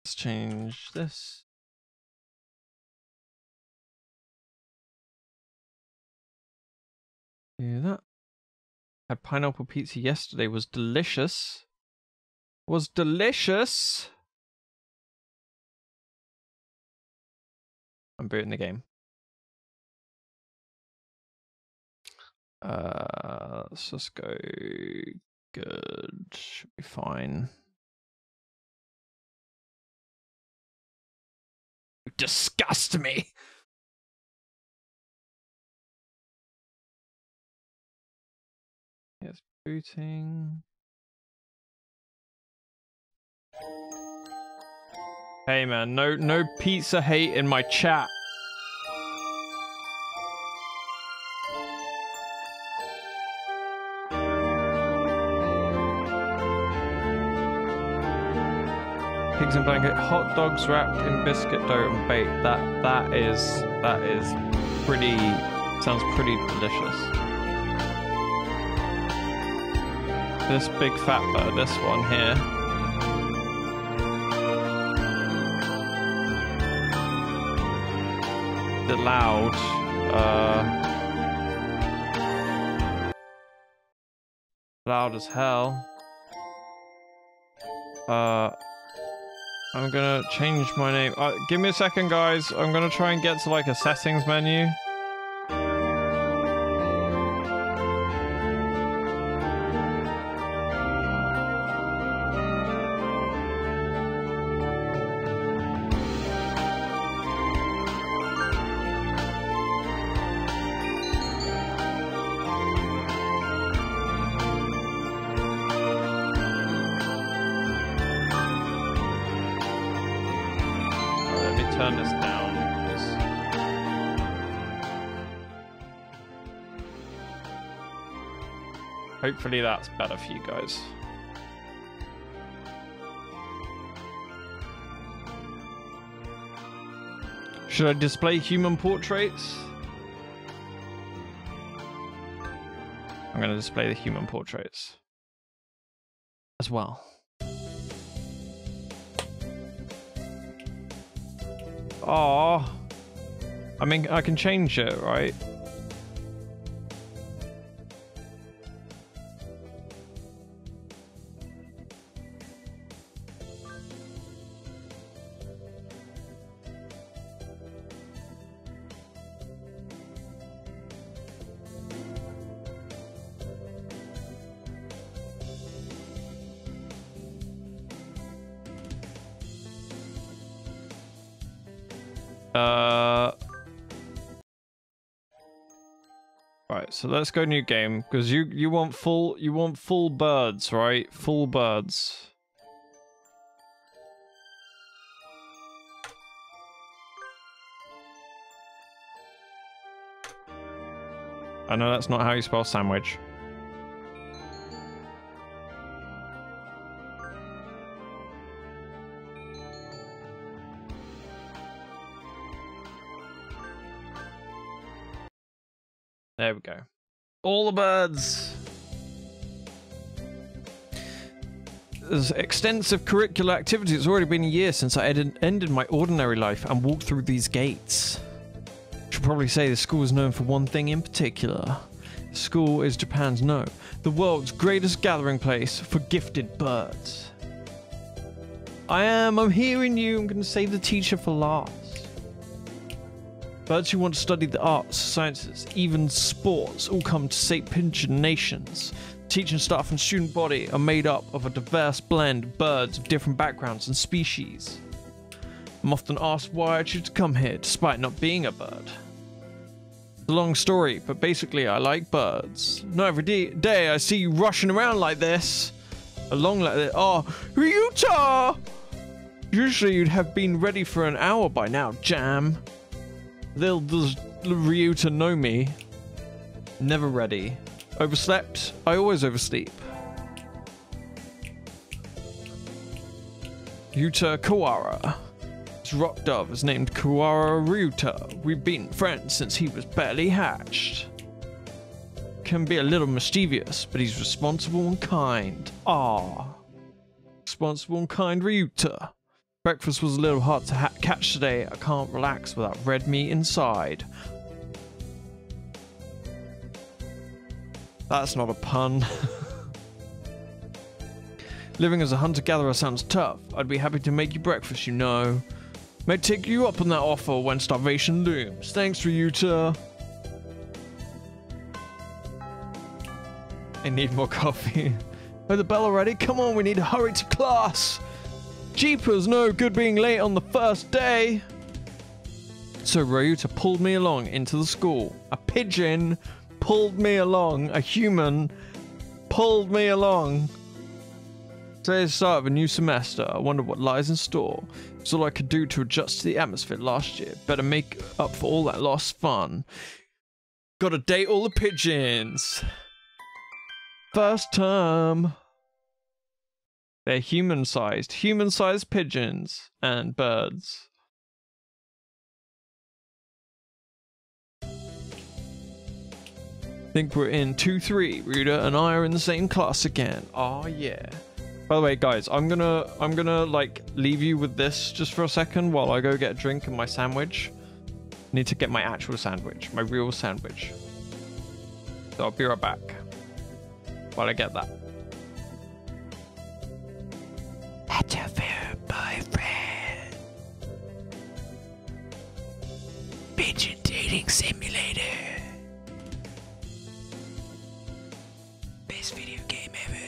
Let's change this. Do that. Had pineapple pizza yesterday. Was delicious. Was delicious. I'm booting the game. Let's just go good. Should be fine. You disgust me. Yes, booting. Hey man, no pizza hate in my chat. Pigs in blanket, hot dogs wrapped in biscuit dough and baked. That is pretty, sounds pretty delicious. This big fat bird, this one here. The loud, loud as hell. I'm gonna change my name. Give me a second, guys. I'm gonna try and get to like a settings menu. Turn this down. Hopefully that's better for you guys. Should I display human portraits? I'm going to display the human portraits as well. Oh, I mean, I can change it, right? Right, so let's go new game because you want full birds, right? Full birds. I know that's not how you spell sandwich. There we go. All the birds. There's extensive curricular activity. It's already been a year since I ended my ordinary life and walked through these gates. Should probably say the school is known for one thing in particular. The school is Japan's the world's greatest gathering place for gifted birds. I'm hearing you. I'm going to save the teacher for last. Birds who want to study the arts, sciences, even sports all come to St. Pigeon Nations. Teaching staff and student body are made up of a diverse blend of birds of different backgrounds and species. I'm often asked why I choose to come here despite not being a bird. It's a long story, but basically I like birds. Not every day I see you rushing around like this. Along like this. Oh, Ryuta! Usually you'd have been ready for an hour by now, Jam. Does Ryuta know me? Never ready. Overslept? I always oversleep. Ryuta Kawara. His rock dove is named Kawara Ryuta. We've been friends since he was barely hatched. Can be a little mischievous, but he's responsible and kind. Ah. Responsible and kind Ryuta. Breakfast was a little hard to catch today. I can't relax without red meat inside. That's not a pun. Living as a hunter-gatherer sounds tough. I'd be happy to make you breakfast, you know. May take you up on that offer when starvation looms. Thanks, Ryuta. I need more coffee. Oh, the bell already? Come on, we need to hurry to class. Jeepers, no good being late on the first day. So Ryuta pulled me along into the school. A pigeon pulled me along. A human pulled me along. Today's the start of a new semester. I wonder what lies in store. It's all I could do to adjust to the atmosphere last year. Better make up for all that lost fun. Gotta date all the pigeons. First term. They're human-sized pigeons and birds. Think we're in 2-3. Ryuta and I are in the same class again. Oh yeah. By the way, guys, I'm gonna like leave you with this just for a second while I go get a drink and my sandwich. I need to get my actual sandwich, my real sandwich. So I'll be right back while I get that. Hatoful Boyfriend. Pigeon dating simulator. Best video game ever.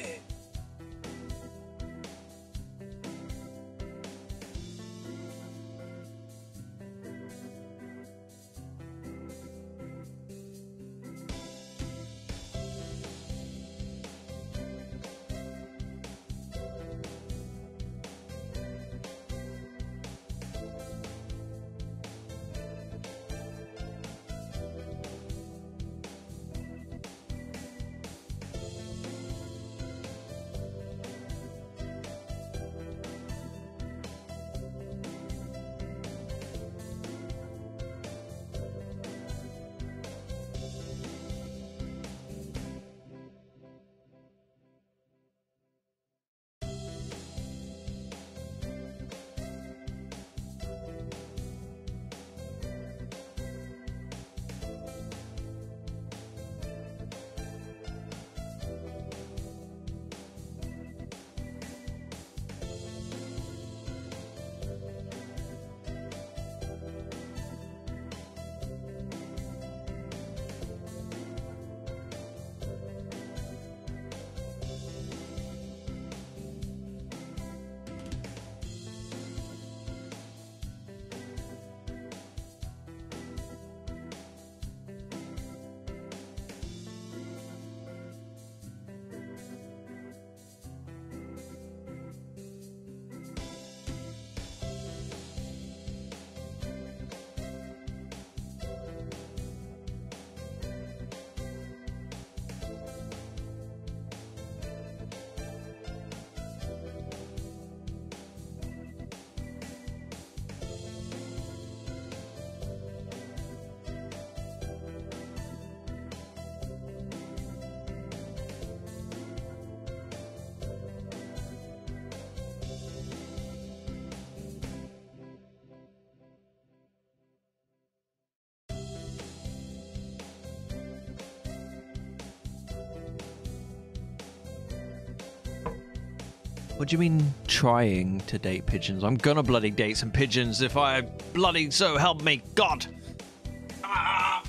What do you mean trying to date pigeons? I'm gonna bloody date some pigeons if I bloody so help me God. Ah.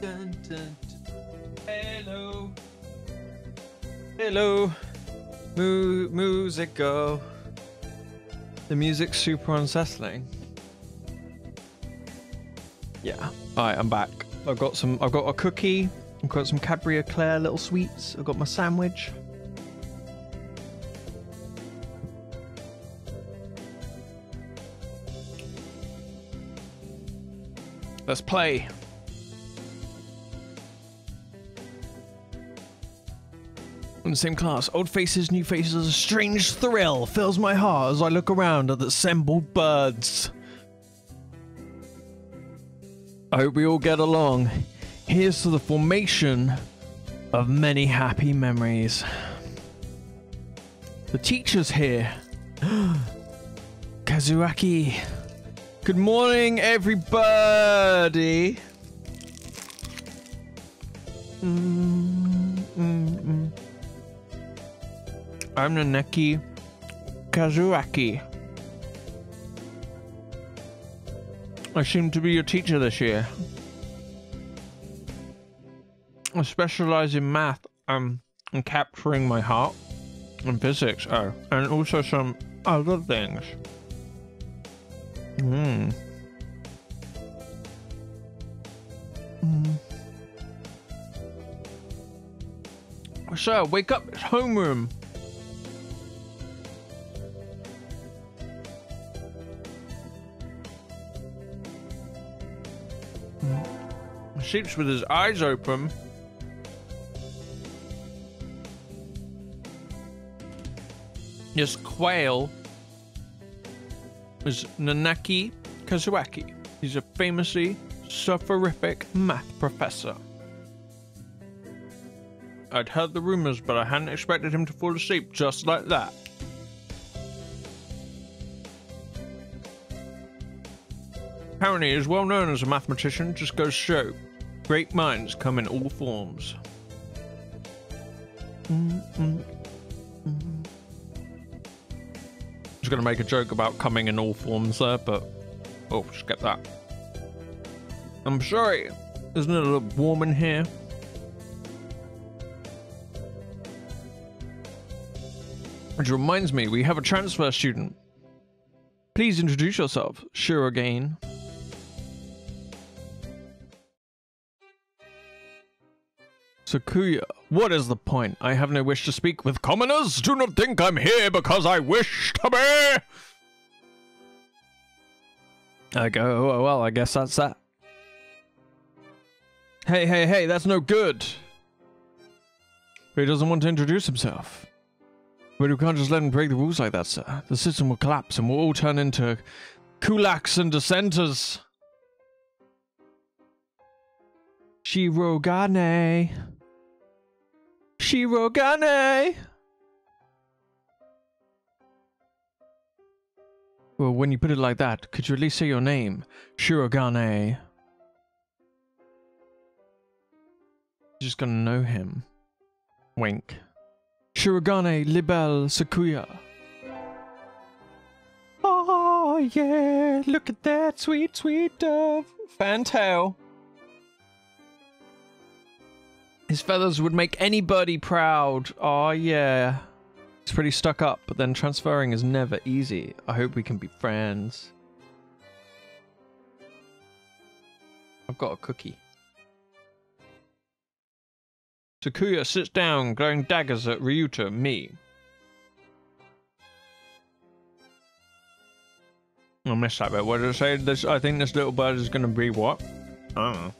Dun, dun, dun. Hello. Hello. Musico. The music's super unsettling. Yeah. Alright, I'm back. I've got a cookie. I've got some Cadbury Eclair little sweets. I've got my sandwich. Let's play. In the same class, old faces, new faces, a strange thrill fills my heart as I look around at the assembled birds. I hope we all get along. Here's to the formation of many happy memories. The teacher's here. Kazuaki. Good morning, everybody. I'm Naneki Kazuaki. I seem to be your teacher this year. I specialize in math and capturing my heart, and physics, and also some other things. Sir, wake up, it's homeroom. Sleeps with his eyes open. This quail is Naneki Kazuaki. He's a famously soporific math professor. I'd heard the rumors, but I hadn't expected him to fall asleep just like that. Apparently, he is well known as a mathematician, just goes to show. Great minds come in all forms. I was going to make a joke about coming in all forms there, but oh, skip that. I'm sorry, isn't it a little warm in here? Which reminds me, we have a transfer student. Please introduce yourself, Shirogane. Sakuya, what is the point? I have no wish to speak with commoners. Do not think I'm here because I wish to be. I go, oh, well, I guess that's that. Hey, that's no good. But he doesn't want to introduce himself. But we can't just let him break the rules like that, sir. The system will collapse and we'll all turn into kulaks and dissenters. Shirogane. Shirogane! Well, when you put it like that, could you at least say your name? Shirogane. You're just gonna know him. Wink. Shirogane Libel Sakuya. Oh, yeah, look at that sweet, sweet dove. Fantail. His feathers would make any birdie proud. Oh, yeah. He's pretty stuck up, but then transferring is never easy. I hope we can be friends. I've got a cookie. Sakuya sits down, glowing daggers at Ryuta, me. I missed that bit. What did I say? This, I think this little bird is going to be what? I don't know.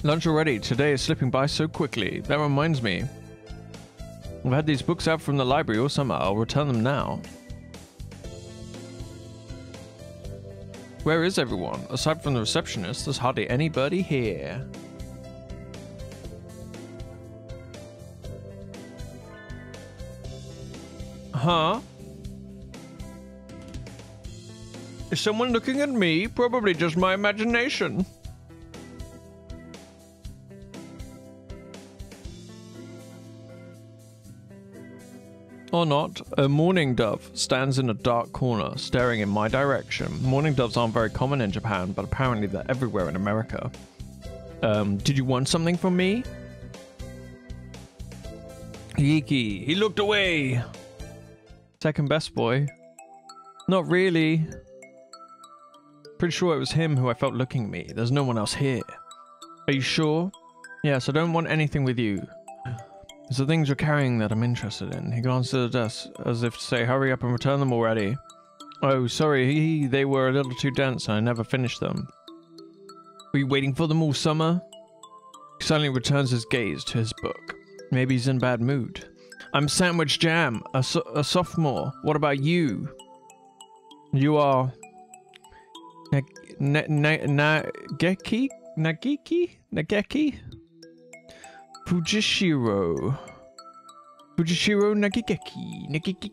Lunch already. Today is slipping by so quickly. That reminds me. I've had these books out from the library all summer. I'll return them now. Where is everyone? Aside from the receptionist, there's hardly anybody here. Huh? Is someone looking at me? Probably just my imagination. Or not, a mourning dove stands in a dark corner, staring in my direction. Mourning doves aren't very common in Japan, but apparently they're everywhere in America. Did you want something from me? Yiki, he looked away. Second best boy. Not really. Pretty sure it was him who I felt looking at me. There's no one else here. Are you sure? Yes, I don't want anything with you. It's the things you're carrying that I'm interested in. He glanced at the desk as if to say, hurry up and return them already. Oh, sorry, they were a little too dense and I never finished them. Were you waiting for them all summer? He suddenly returns his gaze to his book. Maybe he's in bad mood. I'm Sandwich Jam, a sophomore. What about you? You are... Nageki? Fujishiro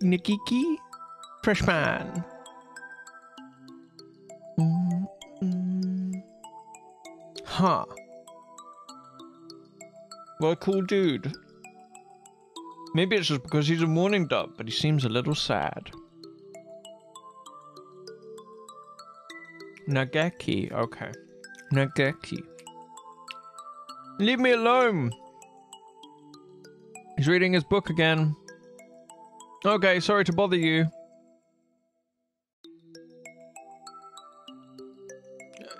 Nagiki? Freshman. Huh. What a cool dude. Maybe it's just because he's a mourning dove, but he seems a little sad. Nageki, okay. Nageki. Leave me alone! He's reading his book again. Okay, sorry to bother you.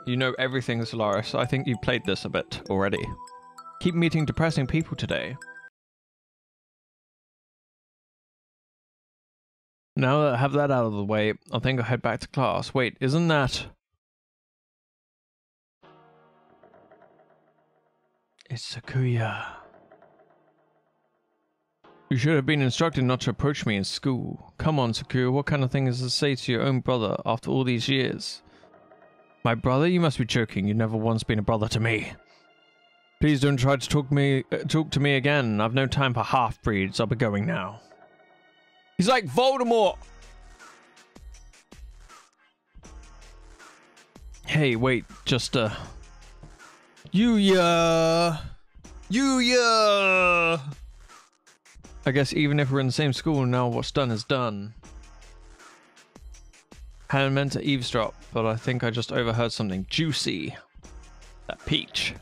You know everything, Solaris. I think you played this a bit already. Keep meeting depressing people today. Now that I have that out of the way, I think I'll head back to class. Wait, isn't that... It's Sakuya. You should have been instructed not to approach me in school. Come on, Sakuya, what kind of thing is to say to your own brother after all these years? My brother? You must be joking. You've never once been a brother to me. Please don't try to talk to me again. I've no time for half-breeds. I'll be going now. He's like Voldemort! Hey, wait, just, Yuya! I guess even if we're in the same school now, what's done is done. Hadn't meant to eavesdrop, but I think I just overheard something juicy. That peach.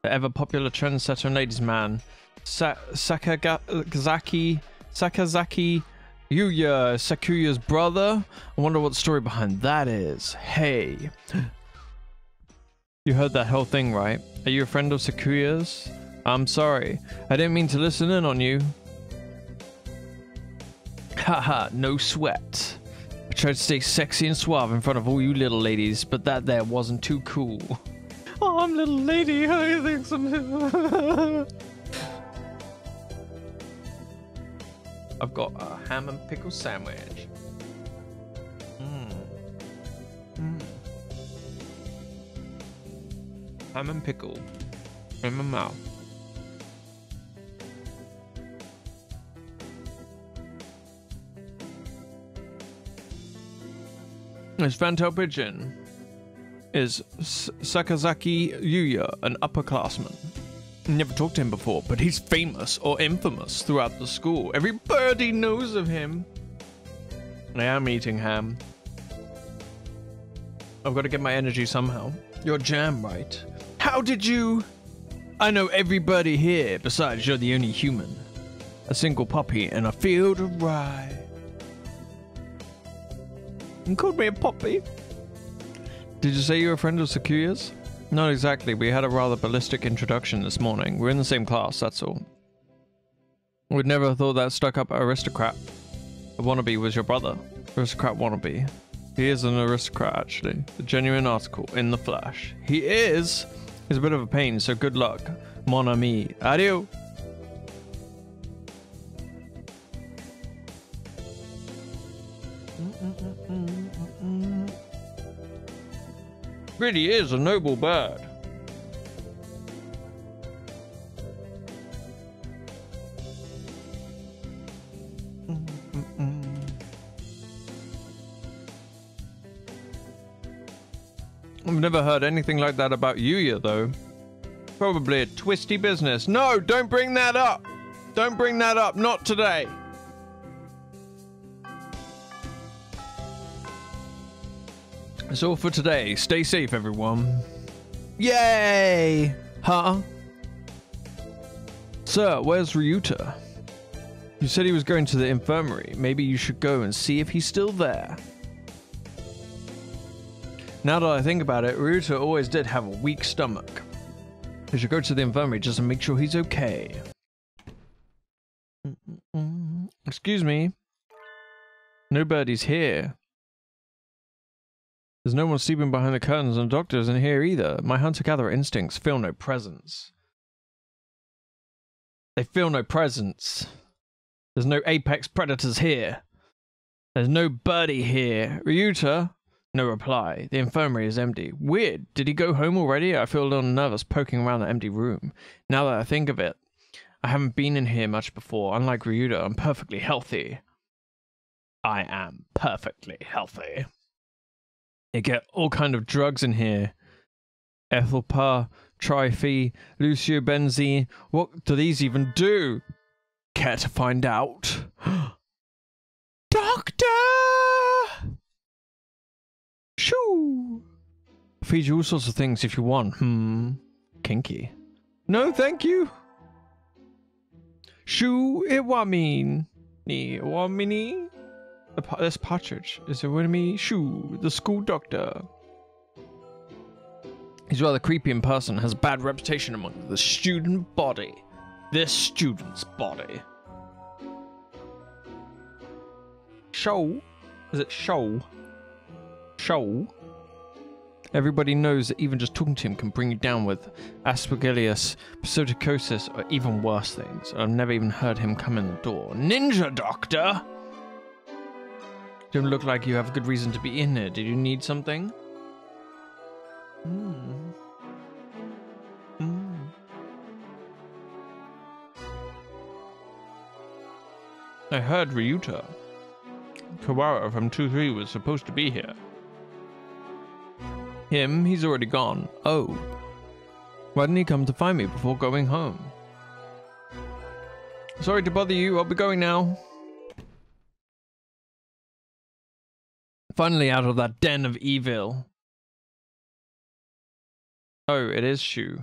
The ever-popular trendsetter and ladies' man, Sakazaki Yuya, Sakuya's brother? I wonder what the story behind that is. Hey. You heard that whole thing, right? Are you a friend of Sakuya's? I'm sorry. I didn't mean to listen in on you. Haha, no sweat. I tried to stay sexy and suave in front of all you little ladies, but that there wasn't too cool. Oh, I'm little lady. I think some... I've got a ham and pickle sandwich. Ham and pickle in my mouth. This Fantail Pigeon is Sakazaki Yuya, an upperclassman. Never talked to him before, but he's famous or infamous throughout the school. Everybody knows of him. I am eating ham. I've got to get my energy somehow. You're Jam, right? How did you... I know everybody here, besides you're the only human. A single puppy in a field of rye. You called me a puppy? Did you say you were a friend of Sakuya's? Not exactly. We had a rather ballistic introduction this morning. We're in the same class, that's all. We'd never thought that stuck-up aristocrat. The wannabe was your brother. Aristocrat wannabe. He is an aristocrat, actually. The genuine article in the flesh. He is! He's a bit of a pain, so good luck. Mon ami. Adieu! Really is a noble bird. I've never heard anything like that about Yuya, though. Probably a twisty business. No, don't bring that up! Don't bring that up, not today! That's all for today. Stay safe, everyone. Yay! Huh? Sir, where's Ryuta? You said he was going to the infirmary. Maybe you should go and see if he's still there. Now that I think about it, Ryuta always did have a weak stomach. You should go to the infirmary just to make sure he's okay. Excuse me. Nobody's here. There's no one sleeping behind the curtains and the doctor isn't here either. My hunter-gatherer instincts feel no presence. They feel no presence. There's no apex predators here. There's no birdie here. Ryuta? No reply. The infirmary is empty. Weird. Did he go home already? I feel a little nervous poking around the empty room. Now that I think of it, I haven't been in here much before. Unlike Ryuta, I'm perfectly healthy. I am perfectly healthy. You get all kind of drugs in here. Ethylpa, Triphe, Luciobenzene. What do these even do? Care to find out? Doctor! Shoo! Feed you all sorts of things if you want. Kinky. No, thank you. Shoo, it want mean. Ni want mini. This partridge is a me. Shoo, the school doctor. He's rather creepy in person, has a bad reputation among the student body. This student's body. Show? Is it show? Show? Everybody knows that even just talking to him can bring you down with aspergillus, pseudocosis, or even worse things. I've never even heard him come in the door. Ninja doctor? Don't look like you have a good reason to be in here. Did you need something? I heard Ryuta. Kawara from 2-3 was supposed to be here. Him? He's already gone. Oh. Why didn't he come to find me before going home? Sorry to bother you. I'll be going now. Finally out of that den of evil. Oh, it is Shu.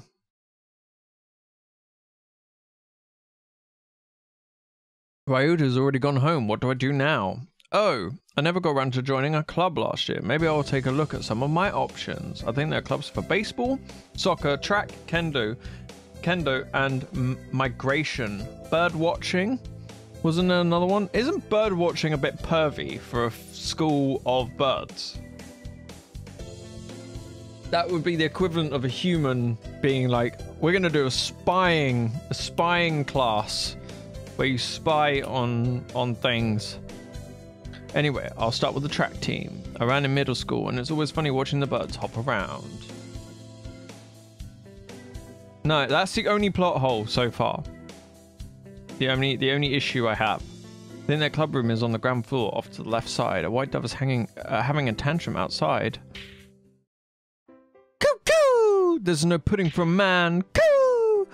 Ryuta's already gone home. What do I do now? Oh, I never got around to joining a club last year. Maybe I'll take a look at some of my options. I think there are clubs for baseball, soccer, track, kendo, and migration. Bird watching? Wasn't there another one? Isn't bird watching a bit pervy for a school of birds? That would be the equivalent of a human being like, we're going to do a spying class where you spy on things. Anyway, I'll start with the track team. I ran in middle school and it's always funny watching the birds hop around. No, that's the only plot hole so far. The only issue I have. Then their club room is on the ground floor off to the left side. A white dove is having a tantrum outside. Cuckoo! There's no pudding for a man. Coo!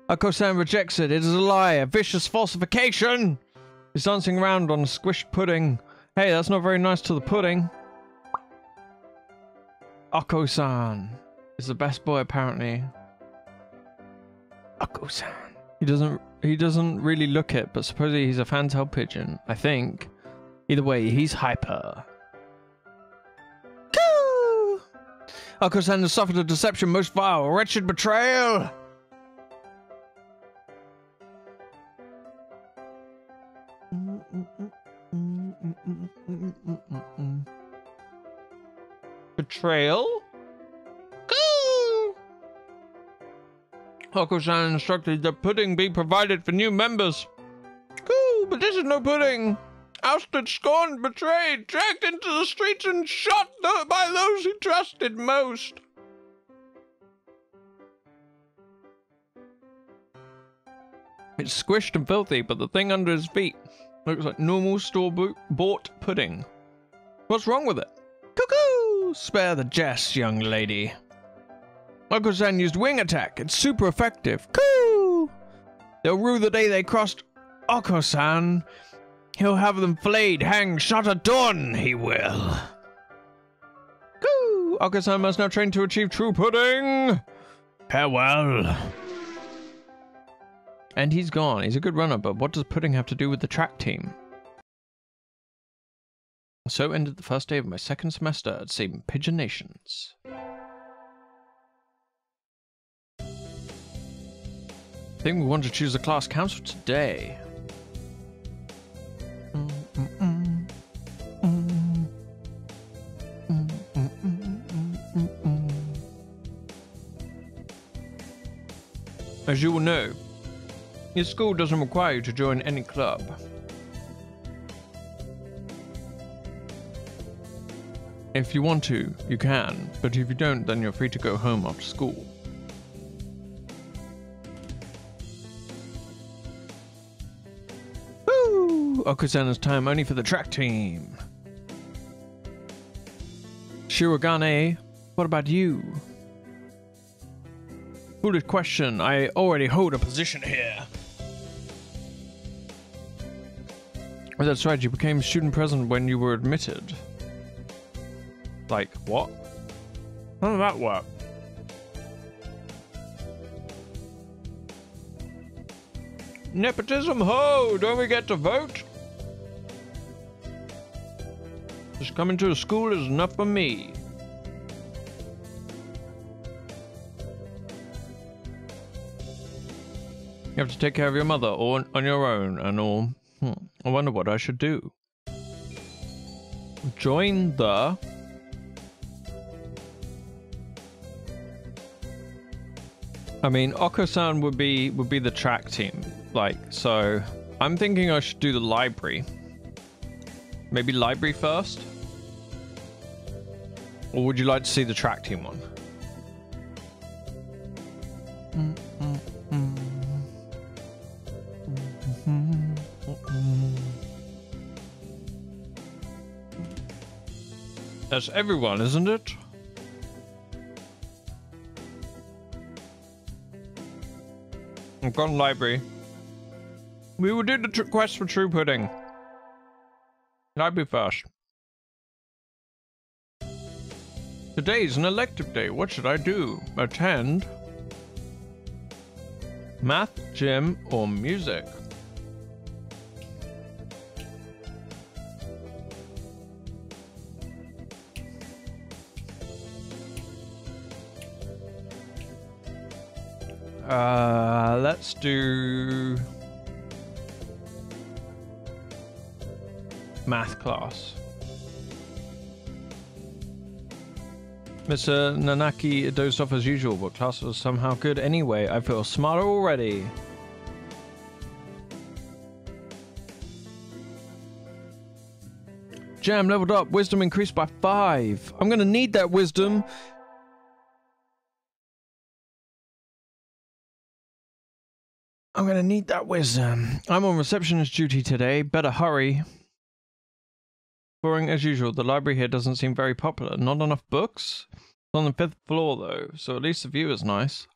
Ako-san rejects it. It is a lie. A vicious falsification. He's dancing around on a squished pudding. Hey, that's not very nice to the pudding. Ako-san is the best boy apparently. Ako-san. He doesn't really look it, but supposedly he's a fantail pigeon, I think. Either way, he's hyper. Coo! Ako-san has suffered a deception most vile, a wretched betrayal. Betrayal? Coo! Ako-san instructed that pudding be provided for new members. Coo! But this is no pudding. Ousted, scorned, betrayed, dragged into the streets and shot by those he trusted most. It's squished and filthy, but the thing under his feet looks like normal store-bought pudding. What's wrong with it? Cuckoo! Spare the jest, young lady. Ako-san used wing attack. It's super effective. Coo! They'll rue the day they crossed Ako-san. He'll have them flayed, hanged, shot at dawn, he will. Coo! Akasama must now train to achieve true pudding. Farewell. And he's gone. He's a good runner, but what does pudding have to do with the track team? So ended the first day of my second semester at St. Pigeon Nations. I think we want to choose a class council today. As you will know, your school doesn't require you to join any club. If you want to, you can, but if you don't, then you're free to go home after school. Woo! Okusana's time only for the track team. Shirogane, what about you? Foolish question, I already hold a position here. Oh, that's right, you became student president when you were admitted. Like, what? How did that work? Nepotism, ho! Don't we get to vote? Just coming to a school is enough for me. You have to take care of your mother or on your own and all. I wonder what I should do. Join the... I mean, Oko-san would be the track team. Like, so I'm thinking I should do the library. Maybe library first? Or would you like to see the track team one? That's everyone, isn't it? I've gone library. We will do the quest for true pudding. Library first. Today's an elective day. What should I do? Attend? Math, gym, or music? Let's do math class. Mr. Nanaki dozed off as usual, but class was somehow good anyway. I feel smarter already. Jam leveled up. Wisdom increased by 5. I'm gonna need that wisdom. I'm gonna need that wisdom. I'm on receptionist duty today. Better hurry. Boring as usual. The library here doesn't seem very popular. Not enough books? It's on the 5th floor though, so at least the view is nice.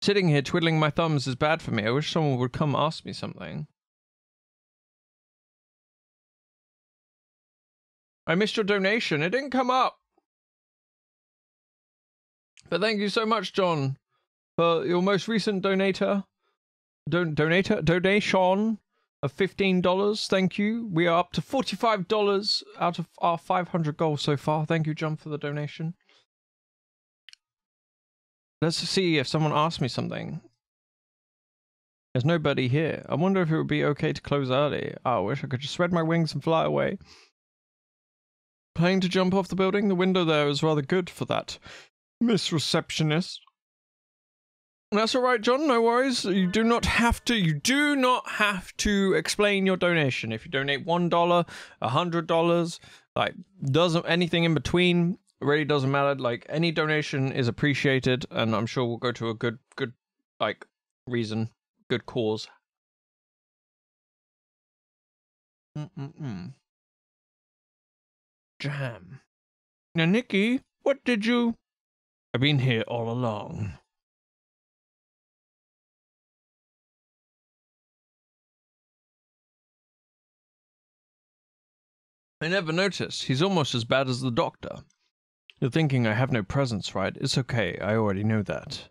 Sitting here twiddling my thumbs is bad for me. I wish someone would come ask me something. I missed your donation. It didn't come up. But thank you so much, John, for your most recent donation of $15. Thank you. We are up to $45 out of our 500 goal so far. Thank you, John, for the donation. Let's see if someone asks me something. There's nobody here. I wonder if it would be okay to close early. Oh, I wish I could just spread my wings and fly away. Planning to jump off the building? The window there is rather good for that, Miss Receptionist. That's alright, John, no worries. You do not have to explain your donation. If you donate $1, $100, like, doesn't anything in between, really doesn't matter. Like, any donation is appreciated, and I'm sure we'll go to a good, like, reason, good cause. Jam. Now, Nikki, what did you... I've been here all along. I never noticed. He's almost as bad as the doctor. You're thinking I have no presence, right? It's okay, I already know that.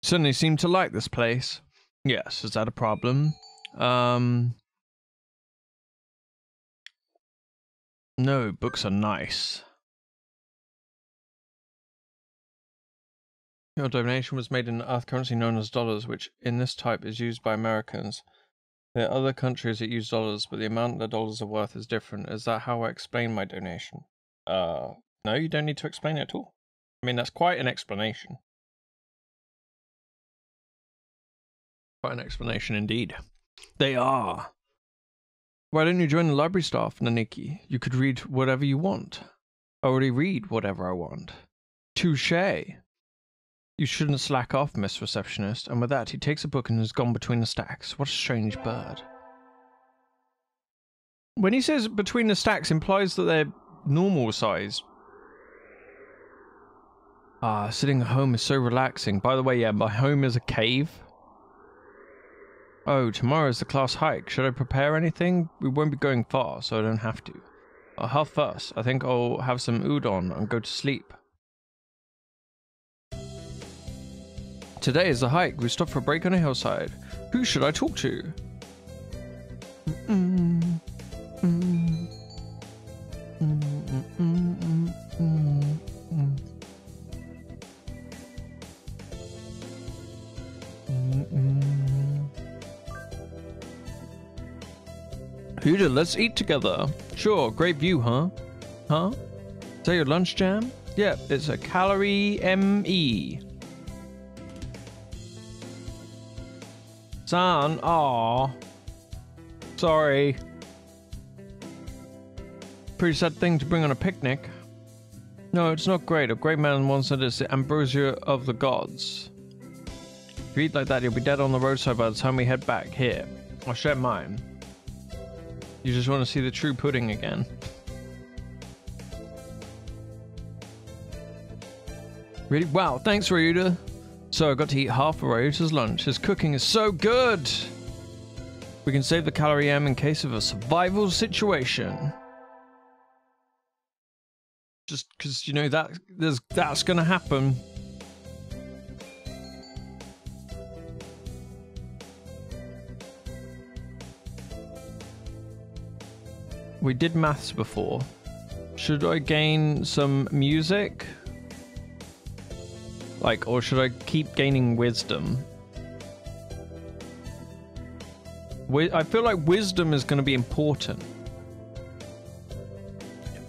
You certainly seem to like this place. Yes, is that a problem? No, books are nice. Your donation was made in Earth currency known as dollars, which in this type is used by Americans. There are other countries that use dollars, but the amount the dollars are worth is different. Is that how I explain my donation? No, you don't need to explain it at all. I mean, that's quite an explanation. Quite an explanation indeed. They are. Why don't you join the library staff, Naniki? You could read whatever you want. I already read whatever I want. Touché. You shouldn't slack off, Miss Receptionist. And with that, he takes a book and is gone between the stacks. What a strange bird. When he says between the stacks, implies that they're normal size. Ah, sitting at home is so relaxing. By the way, yeah, my home is a cave. Oh, tomorrow's the class hike. Should I prepare anything? We won't be going far, so I don't have to. Health first. I think I'll have some udon and go to sleep. Today is the hike. We stop for a break on a hillside. Who should I talk to? Huda, let's eat together. Sure, great view, huh? Huh? Is that your lunch jam? Yep, it's a calorie ME. Son, aw. Sorry. Pretty sad thing to bring on a picnic. No, it's not great. A great man once said it's the ambrosia of the gods. If you eat like that, you'll be dead on the roadside by the time we head back. Here, I'll share mine. You just want to see the true pudding again. Really? Wow, thanks, Ryuta. So I got to eat half of Ryuta's lunch. His cooking is so good! We can save the calorie M in case of a survival situation. Just because, you know, that's gonna happen. We did maths before. Should I gain some music? Like, or should I keep gaining wisdom? I feel like wisdom is going to be important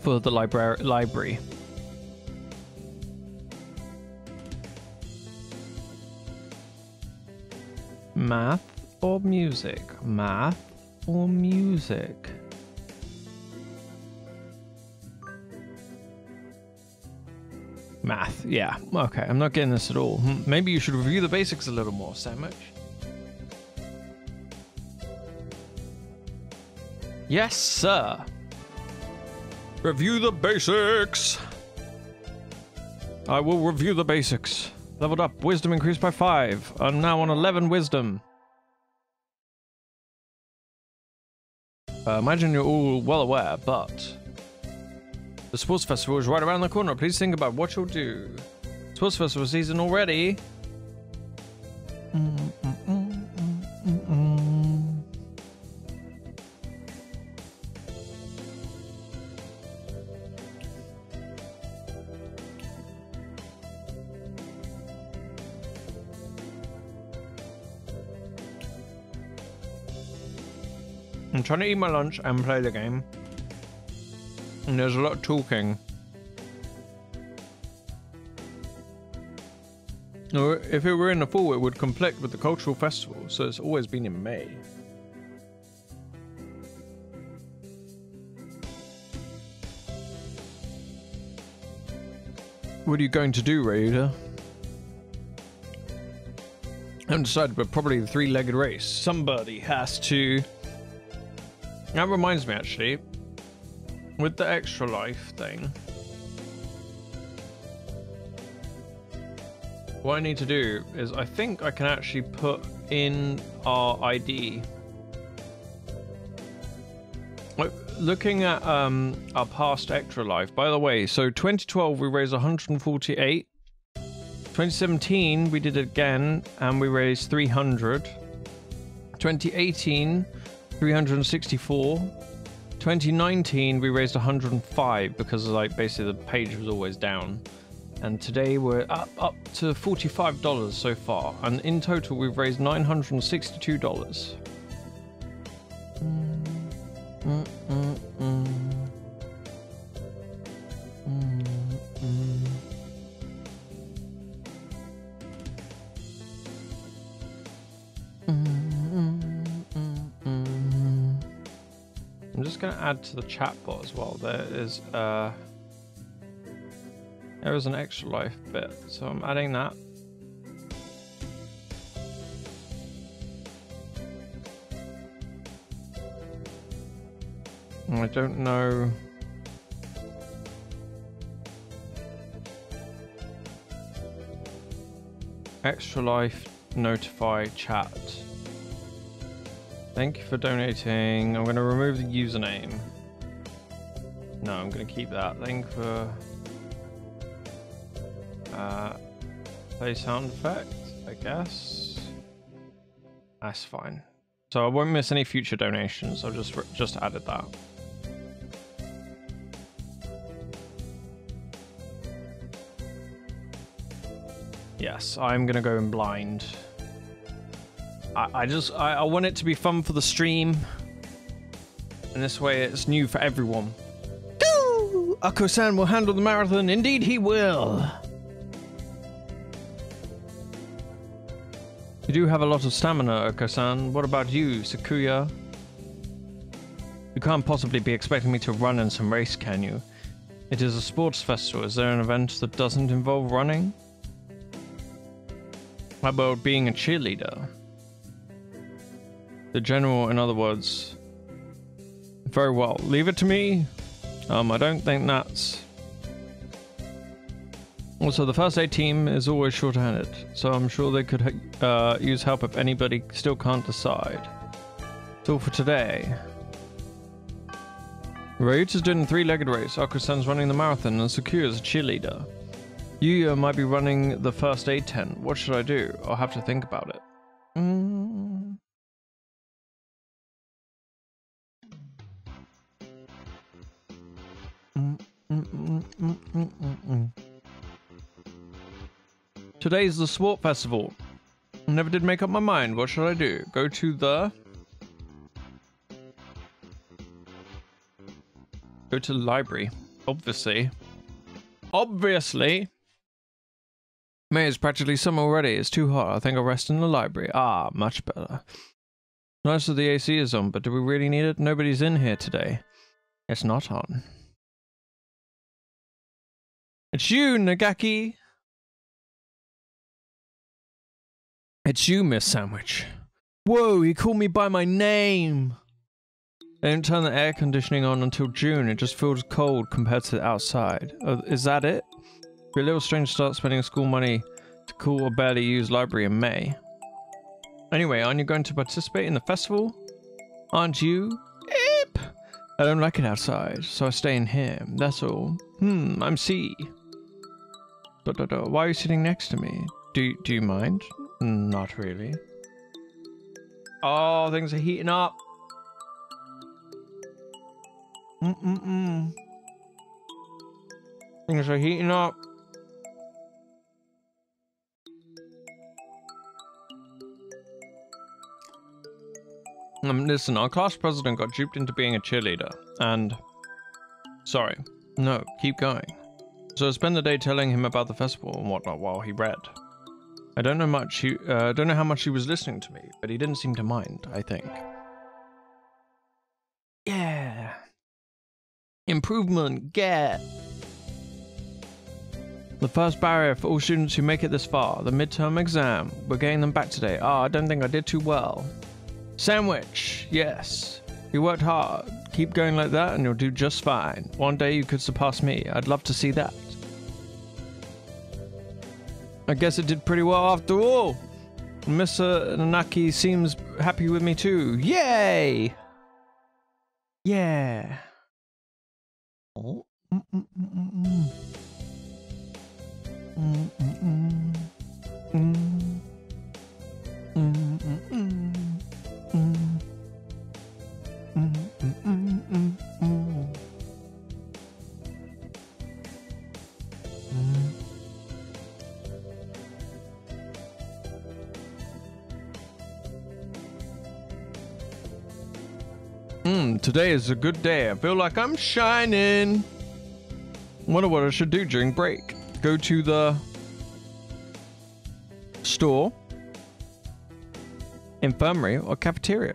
for the library. Math or music? Math or music? Math, yeah. Okay, I'm not getting this at all. Maybe you should review the basics a little more, Sandwich. Yes, sir. Review the basics. I will review the basics. Leveled up. Wisdom increased by 5. I'm now on 11 wisdom. Imagine you're all well aware, but... the sports festival is right around the corner. Please think about what you'll do. Sports festival season already. I'm trying to eat my lunch and play the game. And there's a lot of talking. Or if it were in the fall, it would conflict with the cultural festival, so it's always been in May. What are you going to do, Ryuta? I haven't decided, but probably the 3-legged race. Somebody has to... That reminds me, actually. With the extra life thing, what I need to do is I think I can actually put in our ID. looking at our past extra life, by the way, so 2012 we raised 148. 2017 we did it again and we raised 300. 2018 364. 2019 we raised 105 because like basically the page was always down. And today we're up to $45 so far, and in total we've raised $962. I'm just gonna add to the chat bot as well. There is an extra life bit, so I'm adding that. I don't know. Extra life, notify chat. Thank you for donating. I'm going to remove the username. No, I'm going to keep that. Thank you for play sound effect, I guess. That's fine. So I won't miss any future donations. I've just added that. Yes, I'm gonna go in blind. I want it to be fun for the stream, and this way it's new for everyone. Akko-san will handle the marathon. Indeed he will. You do have a lot of stamina, Akko-san. What about you, Sakuya? You can't possibly be expecting me to run in some race, can you? It is a sports festival. Is there an event that doesn't involve running? How about being a cheerleader? The general, in other words. Very well. Leave it to me. I don't think that's... Also, the first aid team is always short-handed, so I'm sure they could use help if anybody still can't decide. That's all for today. Ryuta's doing a three-legged race, Akko-san's running the marathon, and Sakuya's a cheerleader. Yuya might be running the first aid tent. What should I do? I'll have to think about it. Today's the sport festival. I never did make up my mind. What should I do? Go to the library. Obviously. May is practically summer already. It's too hot. I think I'll rest in the library. Ah, much better. Nice that the AC is on, but do we really need it? Nobody's in here today. It's not on. It's you, Nagaki. It's you, Miss Sandwich. Whoa, he called me by my name. They didn't turn the air conditioning on until June. It just feels cold compared to the outside. Is that it? It'd be a little strange to start spending school money to cool or barely used library in May. Anyway, aren't you going to participate in the festival? Aren't you? Eep! I don't like it outside, so I stay in here. That's all. I'm C. Why are you sitting next to me? Do you mind? Not really. Oh, things are heating up. Things are heating up. Listen, our class president got duped into being a cheerleader, and... Sorry. No, keep going. So I spent the day telling him about the festival and whatnot while he read. I don't know how much he was listening to me, but he didn't seem to mind, I think. Yeah. Improvement, get. The first barrier for all students who make it this far, the midterm exam. We're getting them back today. I don't think I did too well. Sandwich, yes. You worked hard. Keep going like that and you'll do just fine. One day you could surpass me. I'd love to see that. I guess it did pretty well after all. Mr. Nanaki seems happy with me too. Yay! Yeah. Oh. Today is a good day. I feel like I'm shining. Wonder what I should do during break. Go to the store, infirmary, or cafeteria.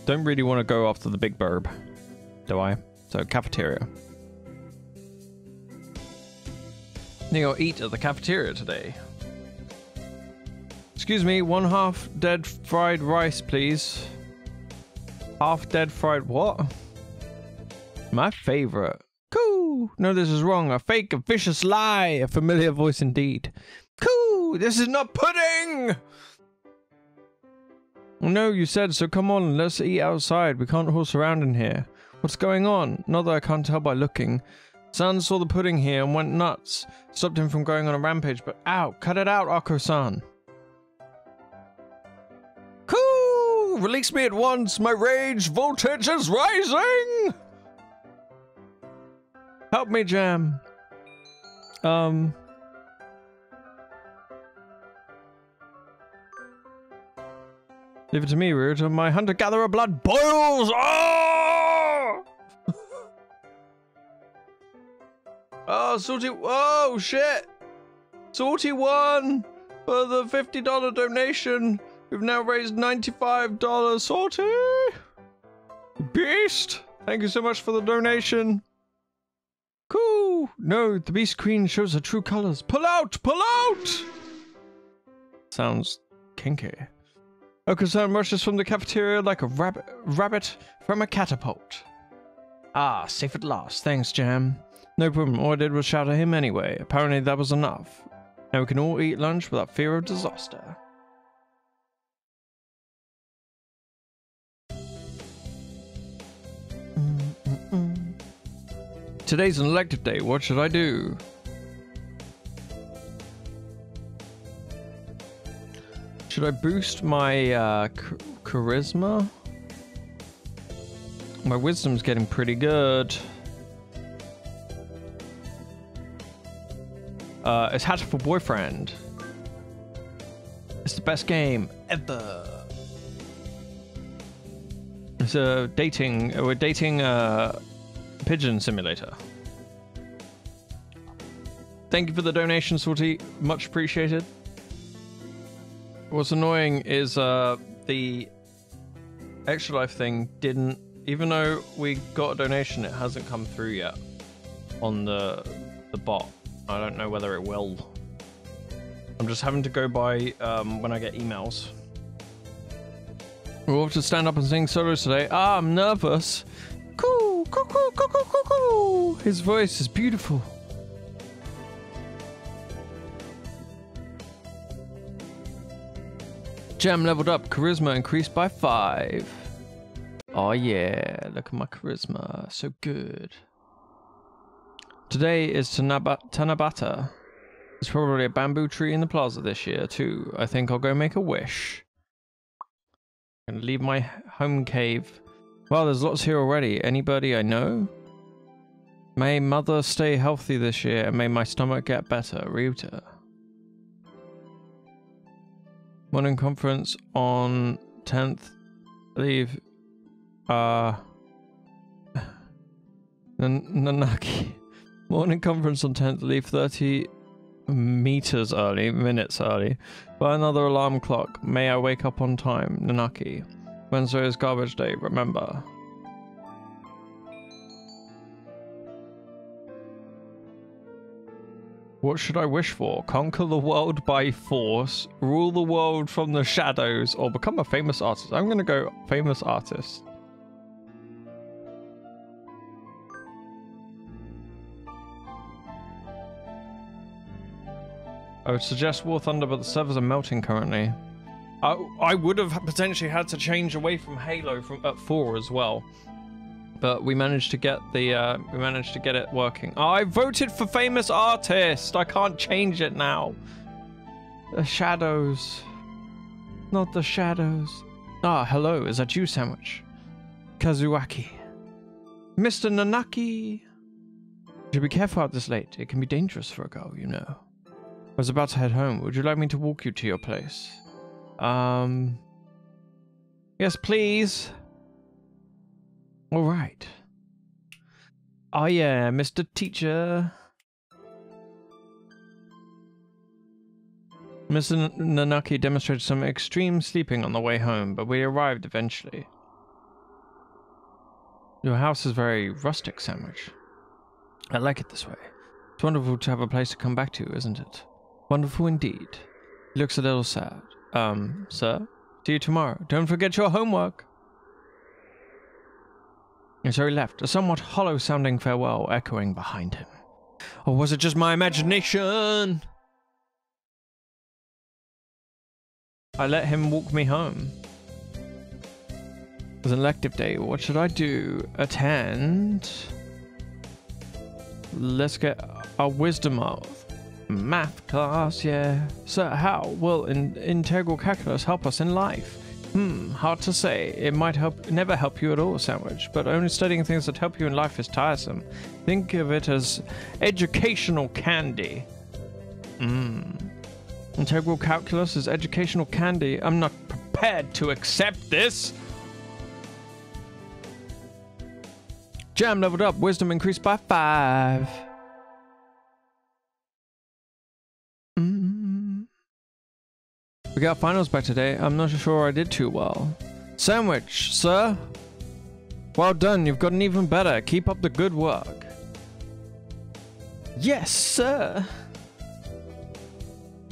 Don't really want to go after the big burb, do I? So cafeteria. I think I'll eat at the cafeteria today. Excuse me, 1/2 dead fried rice, please. Half dead fried what? My favorite. Coo! No, this is wrong. A fake, a vicious lie. A familiar voice indeed. Coo! This is not pudding! No, you said, so come on, let's eat outside. We can't horse around in here. What's going on? Not that I can't tell by looking. San saw the pudding here and went nuts. Stopped him from going on a rampage, but ow! Cut it out, Akko-san. Coo! Release me at once! My rage voltage is rising! Help me, Jam. Leave it to me, Root. My hunter-gatherer blood boils! Oh! Oh, Salty... Oh, shit! Salty won! For the $50 donation. We've now raised $95. Salty! Beast! Thank you so much for the donation. Cool! No, the Beast Queen shows her true colors. Pull out! Pull out! Sounds kinky. Akko-san rushes from the cafeteria like a rabbit from a catapult. Ah, safe at last. Thanks, Jam. No problem. All I did was shout at him anyway. Apparently that was enough. Now we can all eat lunch without fear of disaster. Today's an elective day. What should I do? Should I boost my charisma? My wisdom's getting pretty good. It's Hatoful Boyfriend. It's the best game ever. It's a dating. We're dating pigeon simulator. Thank you for the donation, Salty. Much appreciated. What's annoying is the Extra Life thing didn't, even though we got a donation, it hasn't come through yet on the bot. I don't know whether it will. I'm just having to go by when I get emails. We'll have to stand up and sing solos today. Ah, I'm nervous. Cool, cool, cool, cool, cool, cool, cool. His voice is beautiful. Jam leveled up, charisma increased by 5. Oh yeah, look at my charisma, so good. Today is Tanabata. There's probably a bamboo tree in the plaza this year too. I think I'll go make a wish. I'm gonna leave my home cave. Well, there's lots here already. Anybody I know? May mother stay healthy this year and may my stomach get better. Ryuta. Morning conference on 10th. Leave. Nanaki. Morning conference on 10th. Leave 30 minutes early. Buy another alarm clock. May I wake up on time. Nanaki. Wednesday is garbage day. Remember. What should I wish for? Conquer the world by force, rule the world from the shadows, or become a famous artist? I'm gonna go famous artist. I would suggest War Thunder, but the servers are melting currently. I would have potentially had to change away from Halo at 4 as well, but we managed to get it working. I voted for famous artist. I can't change it now. The shadows, not the shadows. Ah, hello. Is that you, Sandwich? Kazuaki. Mr. Nanaki. You should be careful out this late. It can be dangerous for a girl, you know. I was about to head home. Would you like me to walk you to your place? Yes, please. All right. Oh yeah, Mr. Teacher. Mr. Nanaki demonstrated some extreme sleeping on the way home, but we arrived eventually. Your house is very rustic, Sandwich. I like it this way. It's wonderful to have a place to come back to, isn't it? Wonderful indeed. He looks a little sad. Sir? See you tomorrow. Don't forget your homework. And so he left, a somewhat hollow-sounding farewell echoing behind him. Or was it just my imagination? I let him walk me home. It was an elective day. What should I do? Attend? Let's get our wisdom up. Math class, yeah. Sir, how will integral calculus help us in life? Hard to say. It might never help you at all, Sandwich, but only studying things that help you in life is tiresome. Think of it as educational candy. Integral calculus is educational candy. I'm not prepared to accept this. Jam leveled up. Wisdom increased by 5. We got finals back today. I'm not sure I did too well. Sandwich, sir. Well done. You've gotten even better. Keep up the good work. Yes, sir.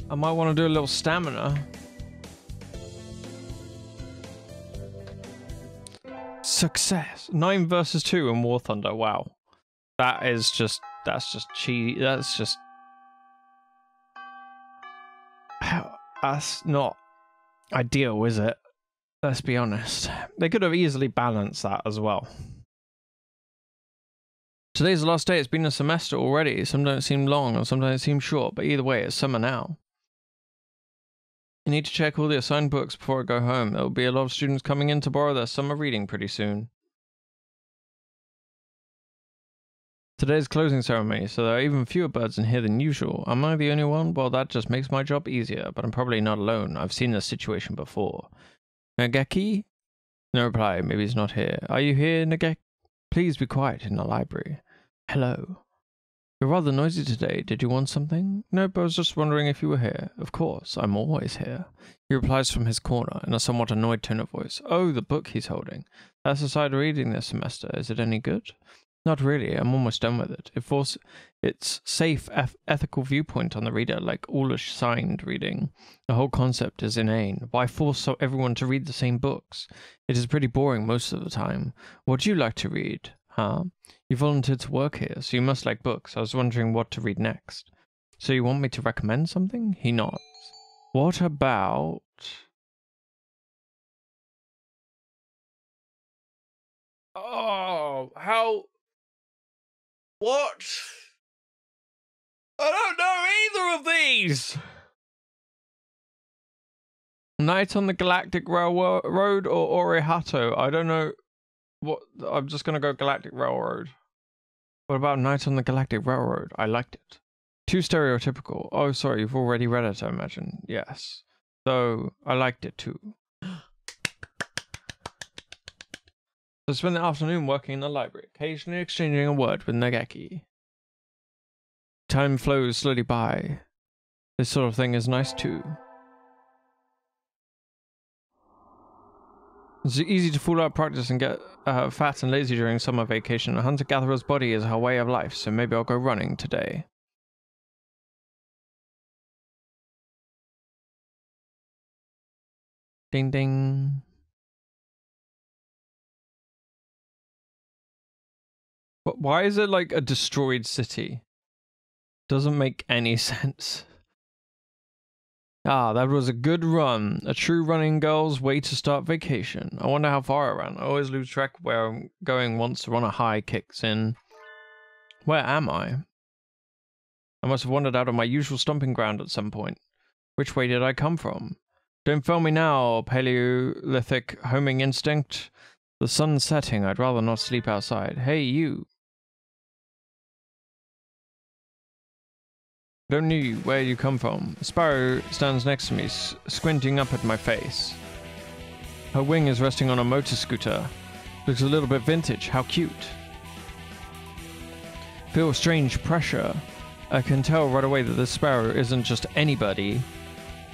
I might want to do a little stamina. Success. 9 versus 2 in War Thunder. Wow. That's just cheat. That's just... That's not ideal, is it? Let's be honest. They could have easily balanced that as well. Today's the last day. It's been a semester already. Some don't seem long and sometimes seem short, but either way, it's summer now. I need to check all the assigned books before I go home. There will be a lot of students coming in to borrow their summer reading pretty soon. Today's closing ceremony, so there are even fewer birds in here than usual. Am I the only one? Well, that just makes my job easier, but I'm probably not alone. I've seen this situation before. Nageki? No reply. Maybe he's not here. Are you here, Nageki? Please be quiet in the library. Hello. You're rather noisy today. Did you want something? Nope, I was just wondering if you were here. Of course, I'm always here. He replies from his corner in a somewhat annoyed tone of voice. Oh, the book he's holding. That's the side of reading this semester. Is it any good? Not really. I'm almost done with it. It forces its safe, ethical viewpoint on the reader, like all assigned reading. The whole concept is inane. Why force everyone to read the same books? It is pretty boring most of the time. What do you like to read? Huh? You volunteered to work here, so you must like books. I was wondering what to read next. So you want me to recommend something? He nods. What about... Oh, how... What? I don't know either of these! Night on the Galactic Railroad or Orihato? I don't know what... I'm just gonna go Galactic Railroad. What about Night on the Galactic Railroad? I liked it. Too stereotypical. Oh, sorry, you've already read it, I imagine. Yes. Though, I liked it too. So spend the afternoon working in the library, occasionally exchanging a word with Nageki. Time flows slowly by. This sort of thing is nice too. It's easy to fall out of practice and get fat and lazy during summer vacation. A hunter-gatherer's body is her way of life, so maybe I'll go running today. Ding ding. But why is it like a destroyed city? Doesn't make any sense. Ah, that was a good run. A true running girl's way to start vacation. I wonder how far I ran. I always lose track where I'm going once the runner high kicks in. Where am I? I must have wandered out of my usual stomping ground at some point. Which way did I come from? Don't fail me now, Paleolithic homing instinct. The sun's setting. I'd rather not sleep outside. Hey, you. Don't know where you come from. A sparrow stands next to me, squinting up at my face. Her wing is resting on a motor scooter. Looks a little bit vintage. How cute. Feel strange pressure. I can tell right away that this sparrow isn't just anybody.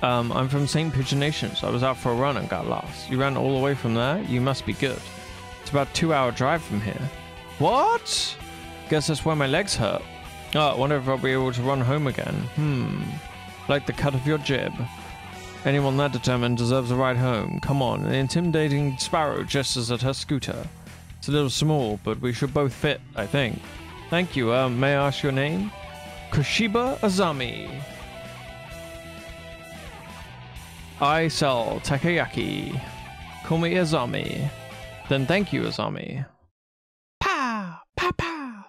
I'm from St. Pigeon Nation, so I was out for a run and got lost. You ran all the way from there? You must be good. It's about a 2-hour drive from here. What? Guess that's why my legs hurt. Oh, I wonder if I'll be able to run home again. Like the cut of your jib. Anyone that determined deserves a ride home. Come on, an intimidating sparrow gestures at her scooter. It's a little small, but we should both fit, I think. Thank you. May I ask your name? Kushiba Azami. I sell takoyaki. Call me Azami. Then thank you, Azami. Pow! Pow pow!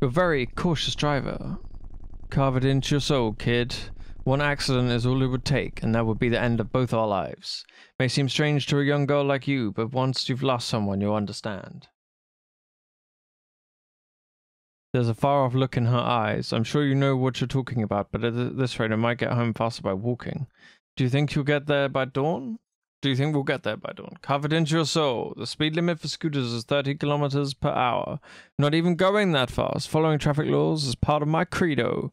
You're a very cautious driver. Carve it into your soul, kid. One accident is all it would take, and that would be the end of both our lives. May seem strange to a young girl like you, but once you've lost someone, you'll understand. There's a far-off look in her eyes. I'm sure you know what you're talking about, but at this rate, I might get home faster by walking. Do you think you'll get there by dawn? Do you think we'll get there by dawn? Carve it into your soul. The speed limit for scooters is 30 kilometers per hour. Not even going that fast. Following traffic laws is part of my credo.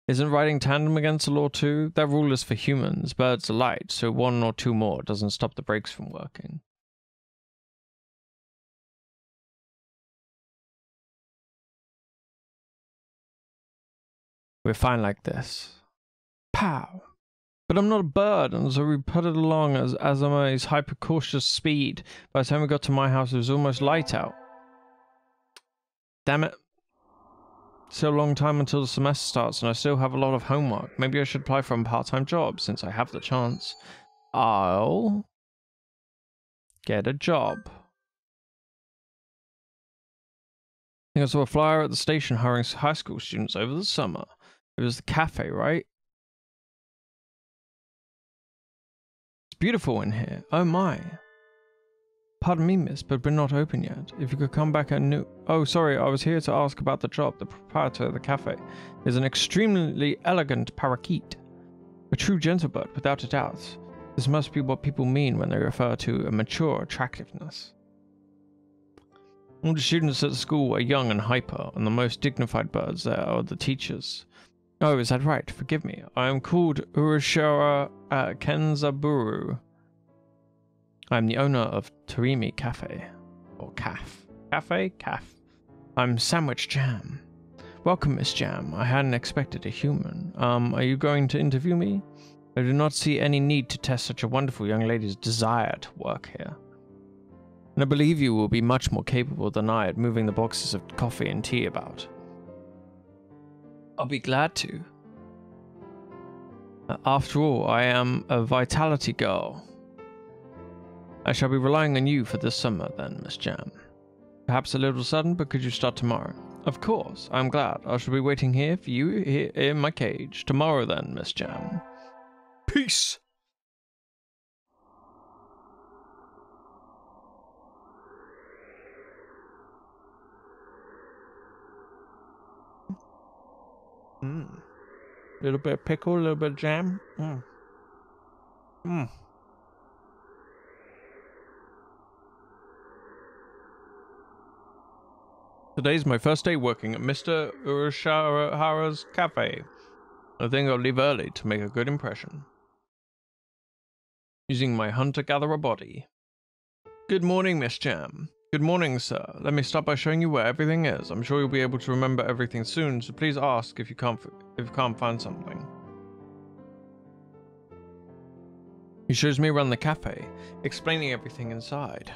Isn't riding tandem against the law too? That rule is for humans. Birds are light, so 1 or 2 more doesn't stop the brakes from working. We're fine like this. Pow! But I'm not a bird, and so we putted along as Azami's hyper-cautious speed. By the time we got to my house, it was almost light out. Damn it. Still a long time until the semester starts, and I still have a lot of homework. Maybe I should apply for a part-time job, since I have the chance. I'll get a job. I think I saw a flyer at the station hiring high school students over the summer. It was the cafe, right? Beautiful in here. Oh my. Pardon me, miss, but we're not open yet. If you could come back at noon. Oh, sorry, I was here to ask about the job. The proprietor of the cafe is an extremely elegant parakeet. A true gentlebird, without a doubt. This must be what people mean when they refer to a mature attractiveness. All the students at the school are young and hyper, and the most dignified birds there are the teachers. Oh, is that right? Forgive me. I am called Urashara Kenzaburu. I am the owner of Tarimi Cafe. Or Caf. Cafe? Caf. I'm Sandwich Jam. Welcome, Miss Jam. I hadn't expected a human. Are you going to interview me? I do not see any need to test such a wonderful young lady's desire to work here. And I believe you will be much more capable than I at moving the boxes of coffee and tea about. I'll be glad to. After all, I am a vitality girl. I shall be relying on you for this summer then, Miss Jam. Perhaps a little sudden, but could you start tomorrow? Of course, I'm glad. I shall be waiting here for you here in my cage. Tomorrow then, Miss Jam. Peace! Little bit of pickle, a little bit of jam. Today's my first day working at Mr. Urashara's cafe. I think I'll leave early to make a good impression. Using my hunter-gatherer body. Good morning, Miss Jam. Good morning, sir. Let me start by showing you where everything is. I'm sure you'll be able to remember everything soon, so please ask if you can't find something. He shows me around the cafe, explaining everything inside.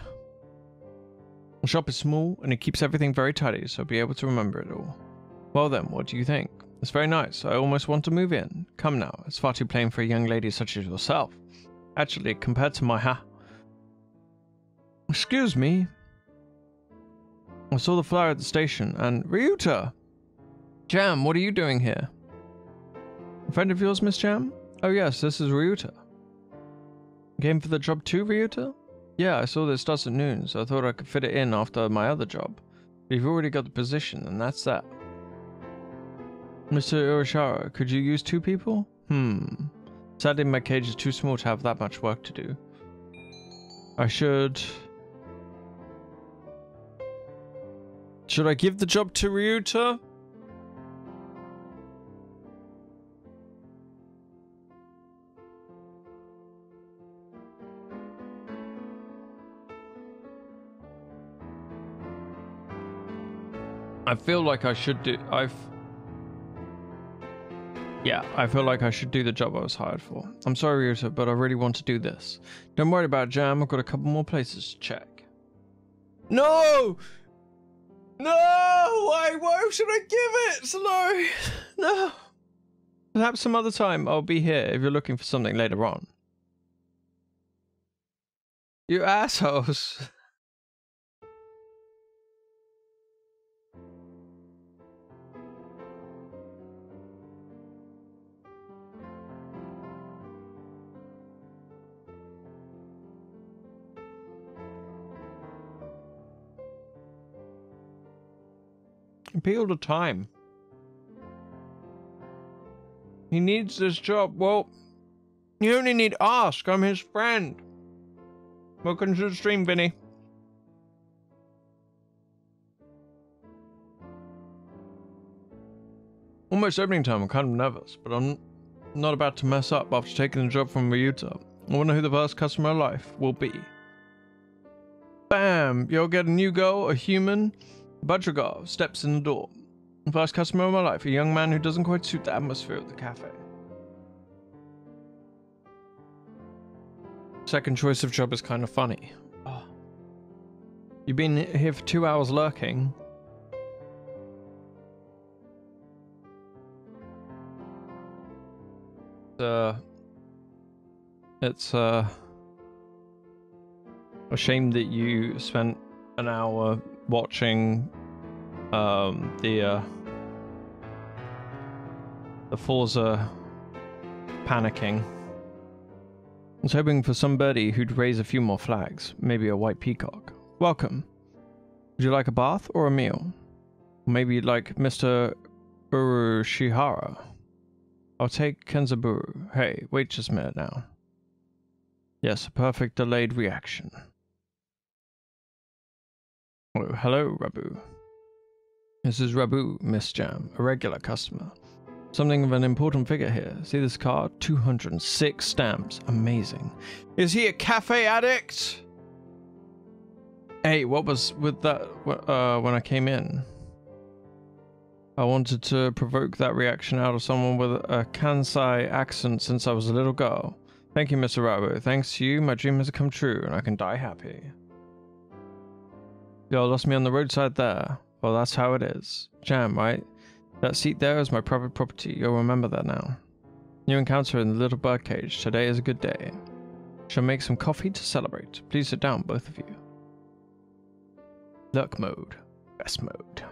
The shop is small, and he keeps everything very tidy, so I'll be able to remember it all. Well then, what do you think? It's very nice. I almost want to move in. Come now, it's far too plain for a young lady such as yourself. Actually, compared to my Excuse me. I saw the flyer at the station, and Ryuta! Jam, what are you doing here? A friend of yours, Miss Jam? Oh yes, this is Ryuta. Came for the job too, Ryuta? Yeah, I saw this starts at noon, so I thought I could fit it in after my other job. But you've already got the position, and that's that. Mr. Urashara, could you use 2 people? Sadly, my cage is too small to have that much work to do. Should I give the job to Ryuta? I feel like I should do... Yeah, I feel like I should do the job I was hired for. I'm sorry, Ryuta, but I really want to do this. Don't worry about it, Jam. I've got a couple more places to check. No! No! Why should I give it? No! No! Perhaps some other time I'll be here if you're looking for something later on. You assholes. Pay all the time. He needs this job. Well, you only need ask. I'm his friend. Welcome to the stream, Vinny. Almost opening time. I'm kind of nervous, but I'm not about to mess up after taking the job from Ryuta. I wonder who the first customer of life will be. Bam! You'll get a new girl, a human. Budrigar steps in the door. First customer of my life, a young man who doesn't quite suit the atmosphere of the cafe. Second choice of job is kind of funny. Oh. You've been here for 2 hours lurking. It's a shame that you spent an hour watching the Forza panicking. I was hoping for some birdie who'd raise a few more flags, maybe a white peacock. Welcome. Would you like a bath or a meal? Or maybe you'd like Mr. Urushihara. I'll take Kenzaburu. Hey, wait just a minute now. Yes, a perfect delayed reaction. Oh, hello, Rabu. This is Rabu, Miss Jam, a regular customer. Something of an important figure here. See this card? 206 stamps. Amazing. Is he a cafe addict? Hey, what was with that when I came in? I wanted to provoke that reaction out of someone with a Kansai accent since I was a little girl. Thank you, Mr. Rabu. Thanks to you, my dream has come true and I can die happy. Y'all lost me on the roadside there. Well, that's how it is. Jam, right? That seat there is my private property. You'll remember that now. New encounter in the little birdcage. Today is a good day. Shall make some coffee to celebrate. Please sit down, both of you. Luck mode. Best mode.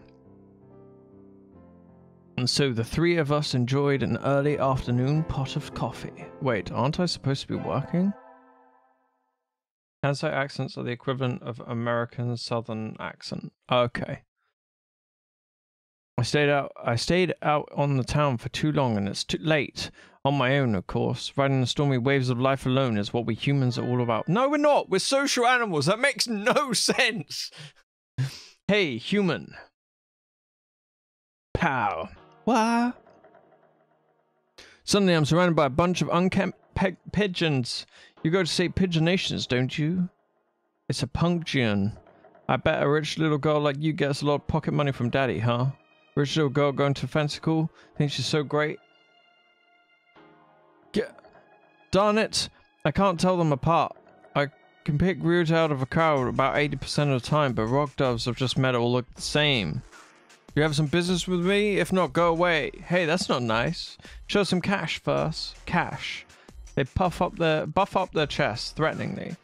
And so the three of us enjoyed an early afternoon pot of coffee. Wait, aren't I supposed to be working? Kansai accents are the equivalent of American Southern accent. Okay. I stayed out on the town for too long and it's too late. On my own, of course. Riding the stormy waves of life alone is what we humans are all about. No, we're not! We're social animals! That makes no sense! Hey, human. Pow. What? Suddenly I'm surrounded by a bunch of unkempt pigeons. You go to St. Pigeon Nations, don't you? It's a punction. I bet a rich little girl like you gets a lot of pocket money from daddy, huh? Rich little girl going to fancy school, thinks she's so great. Darn it! I can't tell them apart. I can pick Ryuta out of a crowd about 80% of the time, but rock doves I've just met all look the same. You have some business with me? If not, go away. Hey, that's not nice. Show some cash first. Cash. They buff up their chests threateningly.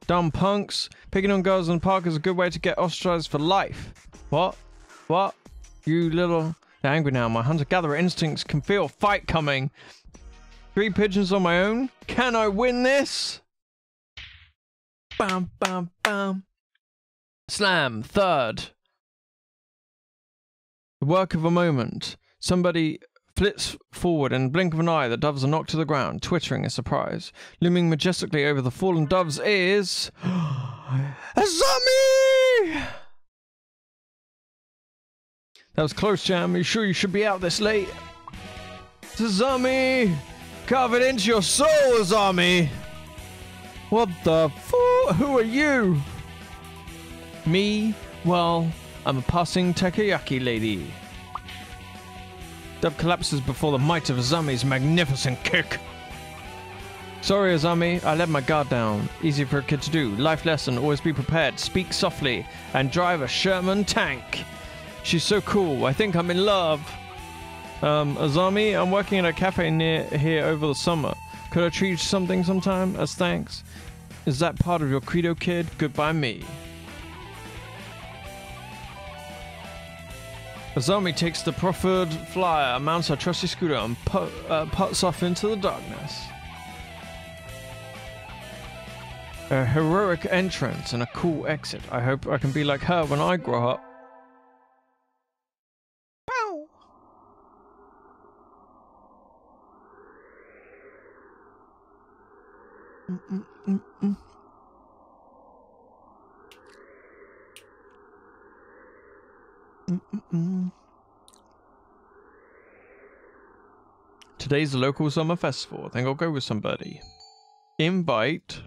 Dumb punks. Picking on girls in the park is a good way to get ostracized for life. What? What? You little... They're angry now. My hunter-gatherer instincts can feel a fight coming. 3 pigeons on my own? Can I win this? Bam, bam, bam. Slam. Third. The work of a moment. Somebody flits forward in a blink of an eye. The doves are knocked to the ground, twittering in surprise. Looming majestically over the fallen doves is... a zombie! That was close, Jam. Are you sure you should be out this late? It's a zombie! Carve it into your soul, zombie! What the f***? Who are you? Me? Well, I'm a passing takoyaki lady. Dove collapses before the might of Azami's magnificent kick. Sorry, Azami, I let my guard down. Easy for a kid to do. Life lesson, always be prepared, speak softly, and drive a Sherman tank. She's so cool, I think I'm in love. Azami, I'm working at a cafe near here over the summer. Could I treat you to something sometime, as thanks? Is that part of your credo, kid? Goodbye, me. Azami takes the proffered flyer, mounts her trusty scooter, and puts off into the darkness. A heroic entrance and a cool exit. I hope I can be like her when I grow up. Pow! Today's the local summer festival. I think I'll go with somebody. Invite.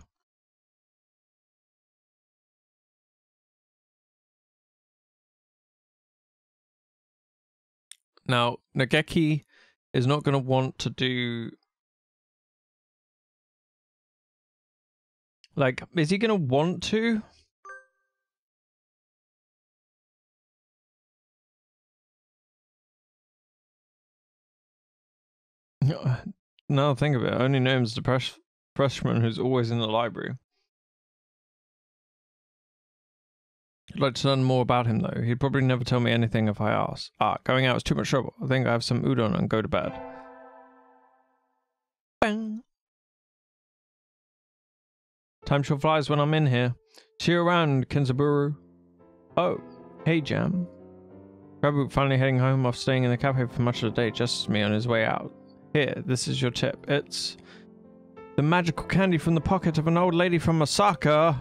Now, Nageki is not going to want to do... Like, is he going to want to? No, think of it. I only know him as the freshman who's always in the library. I'd like to learn more about him, though. He'd probably never tell me anything if I asked. Going out is too much trouble. I think I have some udon and go to bed. Bang! Time sure flies when I'm in here. See you around, Kenzaburo. Oh, hey, Jam. Rabu finally heading home after staying in the cafe for much of the day, just as me on his way out. Here, this is your tip. It's the magical candy from the pocket of an old lady from Osaka.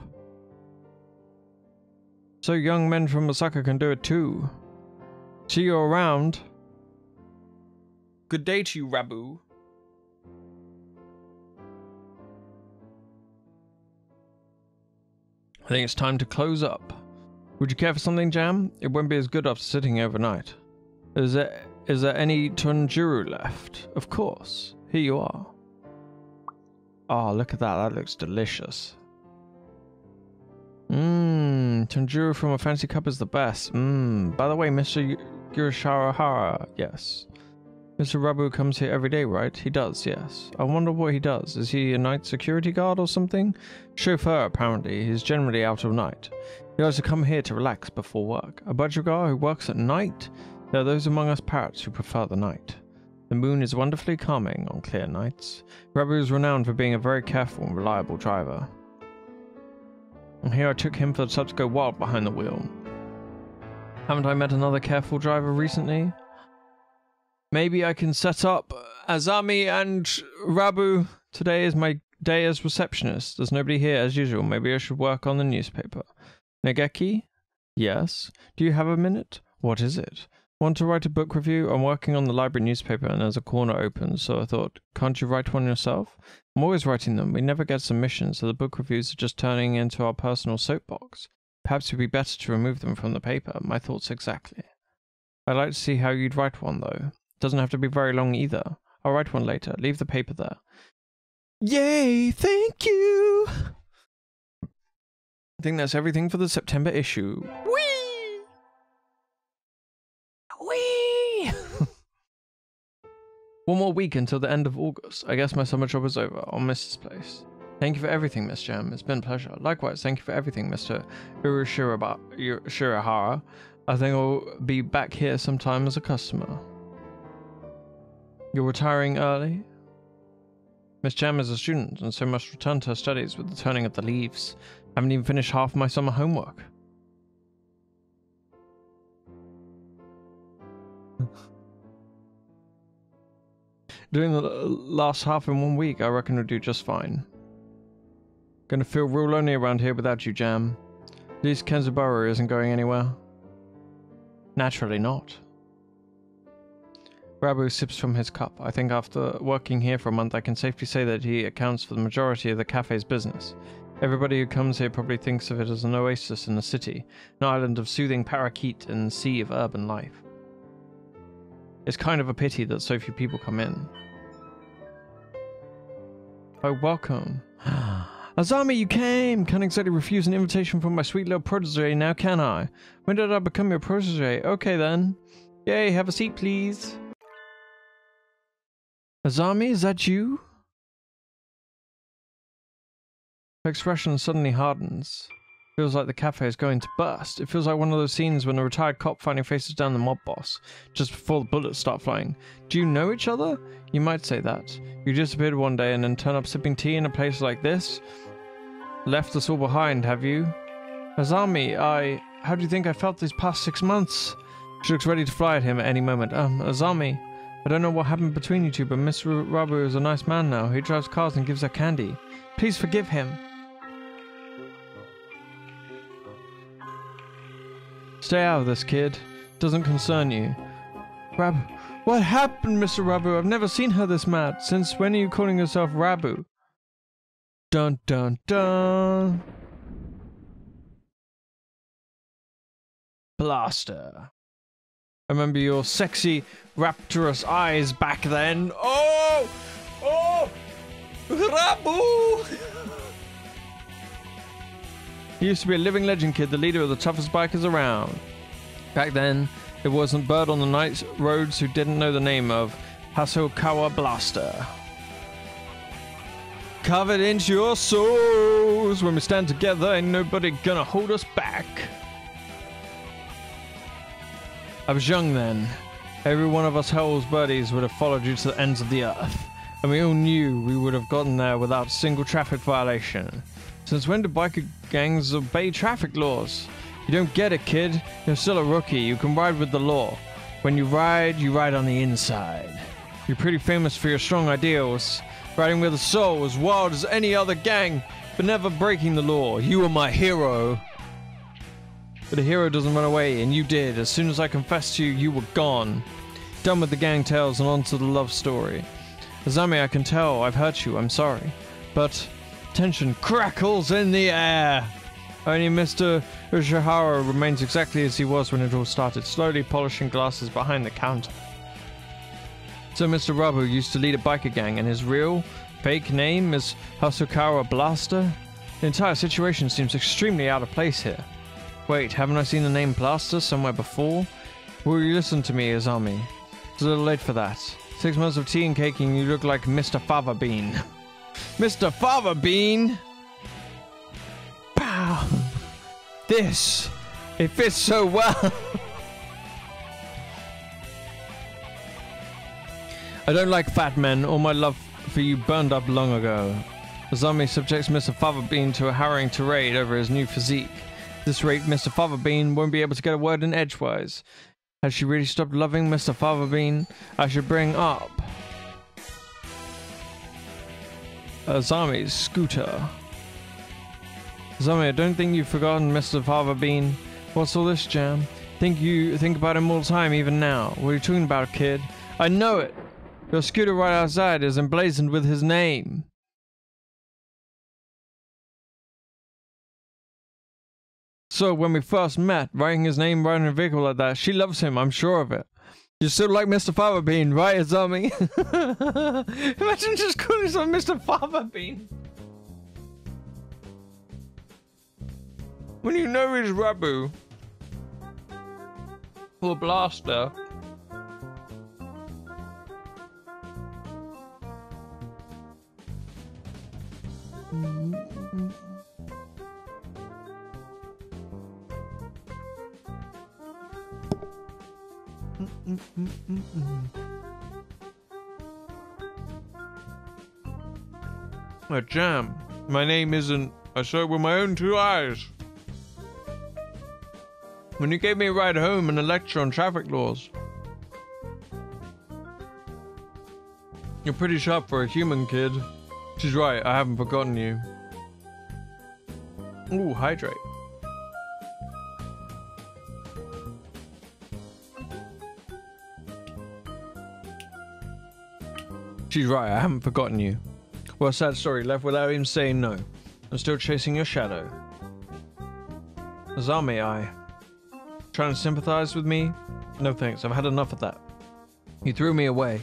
So young men from Osaka can do it too. See you around. Good day to you, Rabu. I think it's time to close up. Would you care for something, Jam? It won't be as good after sitting overnight. Is there any Tunjuru left? Of course. Here you are. Oh, look at that. That looks delicious. Tunjuru from a fancy cup is the best. By the way, Mr. Yurishihara, yes. Mr. Rabu comes here every day, right? He does, yes. I wonder what he does. Is he a night security guard or something? Chauffeur, apparently. He's generally out all night. He likes to come here to relax before work. A budgergar who works at night? There are those among us parrots who prefer the night. The moon is wonderfully calming on clear nights. Rabu is renowned for being a very careful and reliable driver. And here I took him for the time to go wild behind the wheel. Haven't I met another careful driver recently? Maybe I can set up Azami and Rabu. Today is my day as receptionist. There's nobody here as usual. Maybe I should work on the newspaper. Nageki? Yes. Do you have a minute? What is it? Want to write a book review? I'm working on the library newspaper and there's a corner open, so I thought, can't you write one yourself? I'm always writing them. We never get submissions, so the book reviews are just turning into our personal soapbox. Perhaps it would be better to remove them from the paper. My thoughts exactly. I'd like to see how you'd write one, though. Doesn't have to be very long either. I'll write one later. Leave the paper there. Yay! Thank you! I think that's everything for the September issue. Whee! Whee! One more week until the end of August. I guess my summer job is over. I'll miss this place. Thank you for everything, Miss Jam. It's been a pleasure. Likewise, thank you for everything, Mr. Shirahara. I think I'll be back here sometime as a customer. You're retiring early? Miss Jam is a student, and so must return to her studies with the turning of the leaves. I haven't even finished half my summer homework. Doing the last half in 1 week, I reckon we'll do just fine. Gonna feel real lonely around here without you, Jam. At least Kenzaburo isn't going anywhere. Naturally not. Rabu sips from his cup. I think after working here for a month, I can safely say that he accounts for the majority of the cafe's business. Everybody who comes here probably thinks of it as an oasis in the city, an island of soothing parakeet and sea of urban life. It's kind of a pity that so few people come in. Oh, welcome. Azami, you came! Can't exactly refuse an invitation from my sweet little protege, now can I? When did I become your protege? Okay then. Yay, have a seat please. Azami, is that you? Her expression suddenly hardens. Feels like the cafe is going to burst. It feels like one of those scenes when a retired cop finally faces down the mob boss, just before the bullets start flying. Do you know each other? You might say that. You disappeared one day and then turn up sipping tea in a place like this? Left us all behind, have you? Azami, how do you think I felt these past 6 months? She looks ready to fly at him at any moment. Azami, I don't know what happened between you two, but Mr. Rabu is a nice man now. He drives cars and gives her candy. Please forgive him. Stay out of this, kid. Doesn't concern you. Rabu. What happened, Mr. Rabu? I've never seen her this mad. Since when are you calling yourself Rabu? Dun dun dun. Blaster. I remember your sexy, rapturous eyes back then. Oh! Oh! Rabu! He used to be a living legend, kid, the leader of the toughest bikers around. Back then, there wasn't bird on the night roads who didn't know the name of Hasokawa Blaster. Carve it into your souls. When we stand together, ain't nobody gonna hold us back. I was young then. Every one of us Hell's buddies would have followed you to the ends of the earth. And we all knew we would have gotten there without a single traffic violation. Since when do biker gangs obey traffic laws? You don't get it, kid. You're still a rookie. You can ride with the law. When you ride on the inside. You're pretty famous for your strong ideals. Riding with a soul as wild as any other gang, but never breaking the law. You were my hero. But a hero doesn't run away, and you did. As soon as I confessed to you, you were gone. Done with the gang tales and on to the love story. Azami, I can tell I've hurt you. I'm sorry. But tension crackles in the air. Only Mr. Ushihara remains exactly as he was when it all started, slowly polishing glasses behind the counter. So Mr. Rabu used to lead a biker gang, and his real, fake name is Hasokawa Blaster? The entire situation seems extremely out of place here. Wait, haven't I seen the name Blaster somewhere before? Will you listen to me, Azami? It's a little late for that. 6 months of tea and caking, you look like Mr. Fava Bean. Mr. Fava Bean! Pow! This! It fits so well! I don't like fat men. All my love for you burned up long ago. Azami subjects Mr. Fava Bean to a harrowing tirade over his new physique. At this rate, Mr. Fava Bean won't be able to get a word in edgewise. Has she really stopped loving Mr. Fava Bean? I should bring up Azami's scooter. Azami, I don't think you've forgotten Mr. Fava Bean. What's all this, Jam? Think about him all the time, even now. What are you talking about, kid? I know it! Your scooter right outside is emblazoned with his name. So when we first met, writing his name right in a vehicle like that, she loves him, I'm sure of it. You still like Mr. Fava Bean, right, Azami? Imagine just calling yourself Mr. Fava Bean. When you know he's Rabu. Or Blaster. Jam. My name isn't. I saw it with my own 2 eyes. When you gave me a ride home and a lecture on traffic laws. You're pretty sharp for a human, kid. She's right, I haven't forgotten you. Ooh, hydrate. She's right, I haven't forgotten you. Well, sad story, left without even saying no. I'm still chasing your shadow. Zami, trying to sympathize with me? No thanks, I've had enough of that. You threw me away.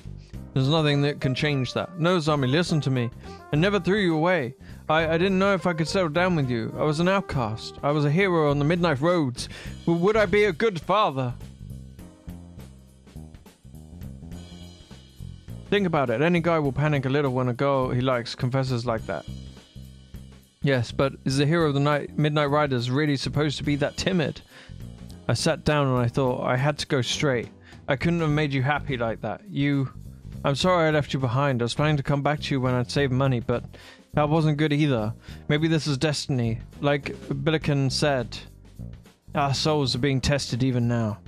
There's nothing that can change that. No, Zami, listen to me. I never threw you away. I didn't know if I could settle down with you. I was an outcast. I was a hero on the midnight roads. Would I be a good father? Think about it. Any guy will panic a little when a girl he likes confesses like that. Yes, but is the hero of the Midnight Riders really supposed to be that timid? I sat down and I thought I had to go straight. I couldn't have made you happy like that. I'm sorry I left you behind. I was planning to come back to you when I'd saved money, but that wasn't good either. Maybe this is destiny. Like Billiken said, our souls are being tested even now.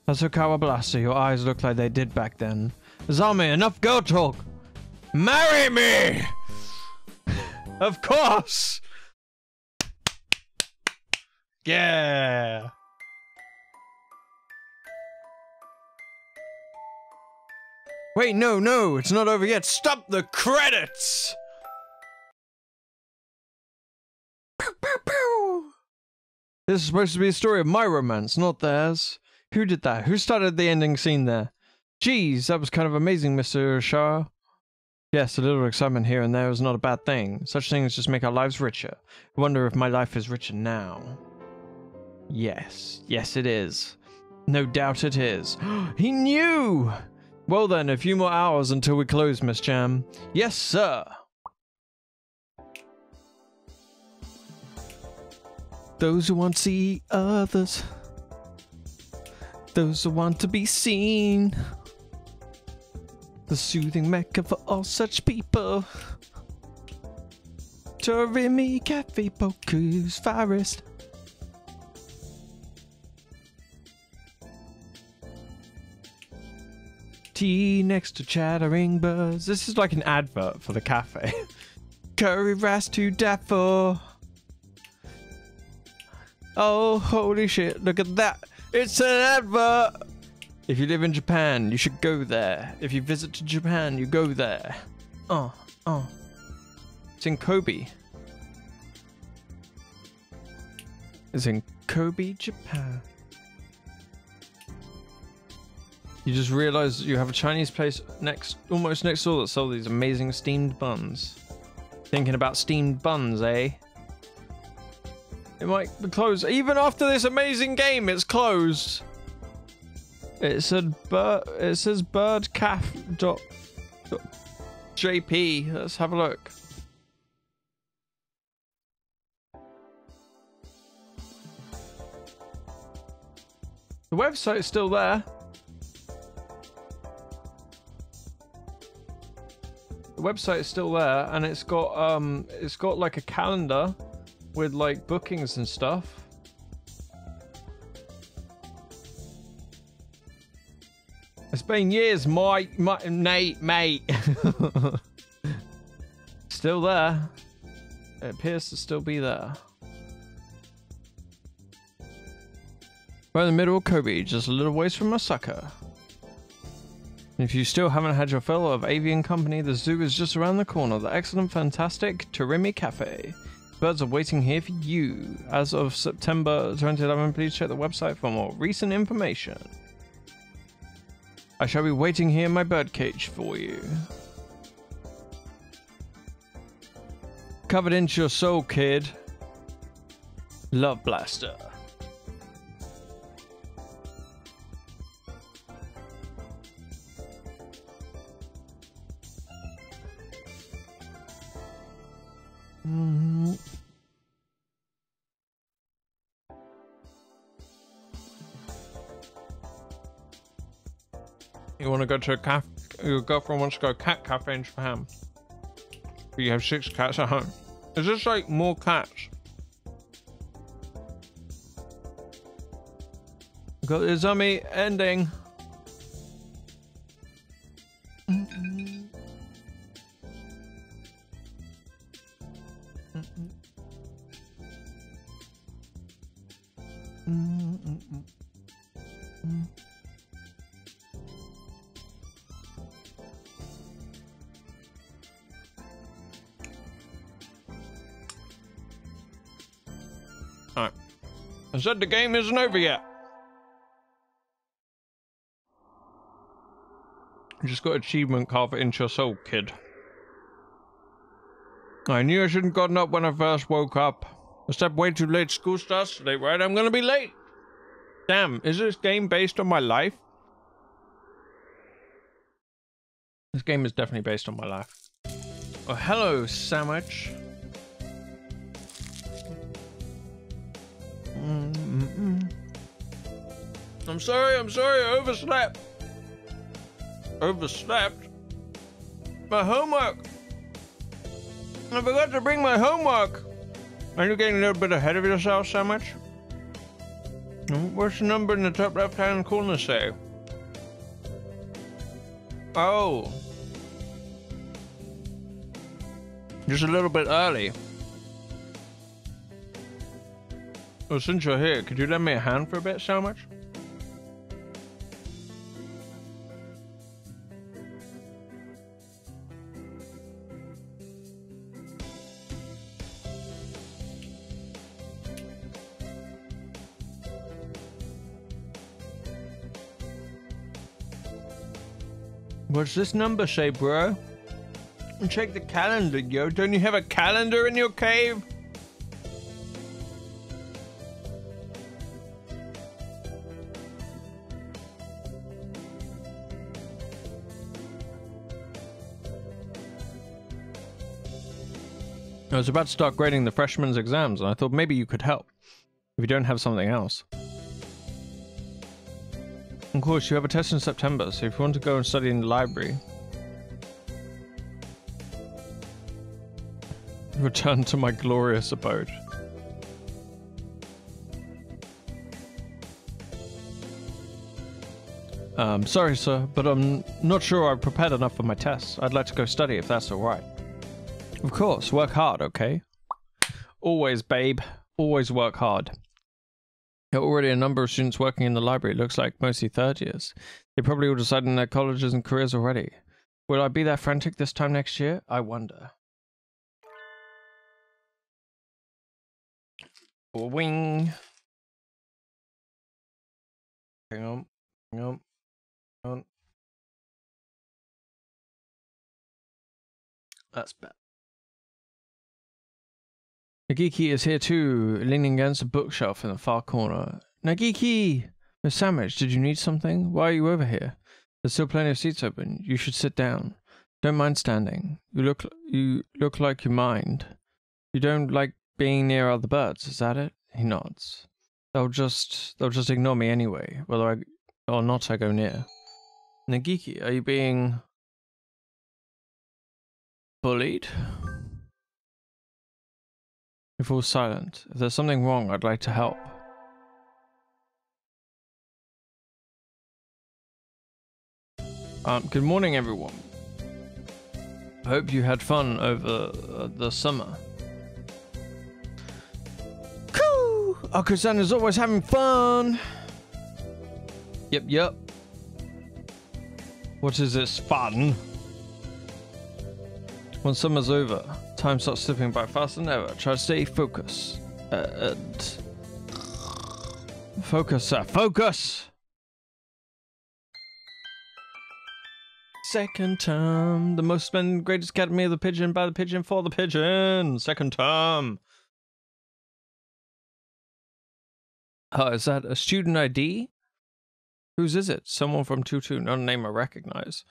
Asukawa Blaster, your eyes look like they did back then. Zami, enough girl talk! Marry me! Of course! Yeah! Wait, no, it's not over yet. Stop the credits! Pew, pew, pew. This is supposed to be a story of my romance, not theirs. Who did that? Who started the ending scene there? Geez, that was kind of amazing, Mr. Shah. Yes, a little excitement here and there is not a bad thing. Such things just make our lives richer. I wonder if my life is richer now. Yes, it is. No doubt it is. He knew! Well then, a few more hours until we close, Miss Jam. Yes, sir! Those who want to see others. Those who want to be seen. The soothing mecca for all such people. Torimi Cafe Boku's Forest. Tea next to chattering birds. This is like an advert for the cafe. Curry rice to die for. Oh, holy shit, look at that. It's an advert. If you live in Japan, you should go there. If you visit to Japan, you go there. It's in Kobe. It's in Kobe, Japan. You just realize you have a Chinese place almost next door that sells these amazing steamed buns. Thinking about steamed buns, eh? It might be closed. Even after this amazing game, it's closed. It says birdcaf.jp. Let's have a look. The website's still there. The website is still there, and it's got like a calendar with like bookings and stuff. It's been years, mate. Still there. It appears to still be there. Right in the middle of Kobe, just a little ways from Osaka. If you still haven't had your fill of avian company, the zoo is just around the corner. The excellent, fantastic Torimi Cafe. Birds are waiting here for you. As of September 2011, please check the website for more recent information. I shall be waiting here in my birdcage for you. Covered into your soul, kid. Love Blaster. You want to go to a cafe? Your girlfriend wants to go cat cafe in Japan. But you have 6 cats at home. Is this like more cats? Got the zombie ending. Alright. I said the game isn't over yet. You just got achievement carved into your soul, kid. I knew I shouldn't have gotten up when I first woke up. I stepped way too late. School starts today, right? I'm gonna be late. Damn, is this game based on my life? This game is definitely based on my life. Oh, hello, sandwich. I'm sorry, I overslept. Overslept? My homework! I forgot to bring my homework! Are you getting a little bit ahead of yourself, Sandwich? What's the number in the top left-hand corner say? Oh. Just a little bit early. Well, since you're here, could you lend me a hand for a bit, Sandwich? What's this number say, bro? Check the calendar, yo. Don't you have a calendar in your cave? I was about to start grading the freshmen's exams, and I thought maybe you could help, if you don't have something else. Of course, you have a test in September, so if you want to go and study in the library... Return to my glorious abode. Sorry, sir, but I'm not sure I've prepared enough for my tests. I'd like to go study if that's alright. Of course, work hard, okay? Always, babe. Always work hard. There are already a number of students working in the library. It looks like mostly third years. They probably all decided in their colleges and careers already. Will I be that frantic this time next year? I wonder. Wing. Hang on. Hang on. Hang on. That's bad. Nagiki is here too, leaning against a bookshelf in the far corner. Nagiki! Miss Sandwich, did you need something? Why are you over here? There's still plenty of seats open. You should sit down. Don't mind standing. You look like you mind. You don't like being near other birds, is that it? He nods. They'll just ignore me anyway, whether I or not I go near. Nagiki, are you being bullied? He falls silent. If there's something wrong, I'd like to help. Good morning, everyone. I hope you had fun over the summer. Coo! Uncle-san is always having fun. Yep. What is this fun? When summer's over, time starts slipping by faster than ever. Try to stay focused. Focus! Second term. The most splendid, greatest academy of the pigeon, by the pigeon, for the pigeon. Second term. Oh, is that a student ID? Whose is it? Someone from 2-2, not a name I recognize.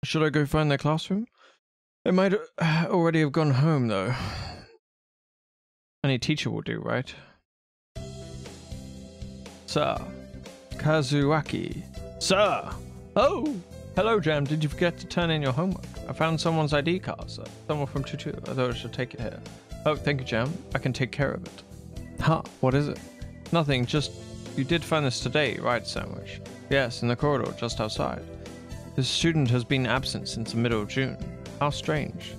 Should I go find their classroom? They might already have gone home, though. Any teacher will do, right? Sir, Kazuaki. Sir! Oh! Hello, Jam. Did you forget to turn in your homework? I found someone's ID card, sir. Someone from Tutu. I thought I should take it here. Oh, thank you, Jam. I can take care of it. Huh, what is it? Nothing, just... You did find this today, right, Sandwich? Yes, in the corridor, just outside. This student has been absent since the middle of June. How strange.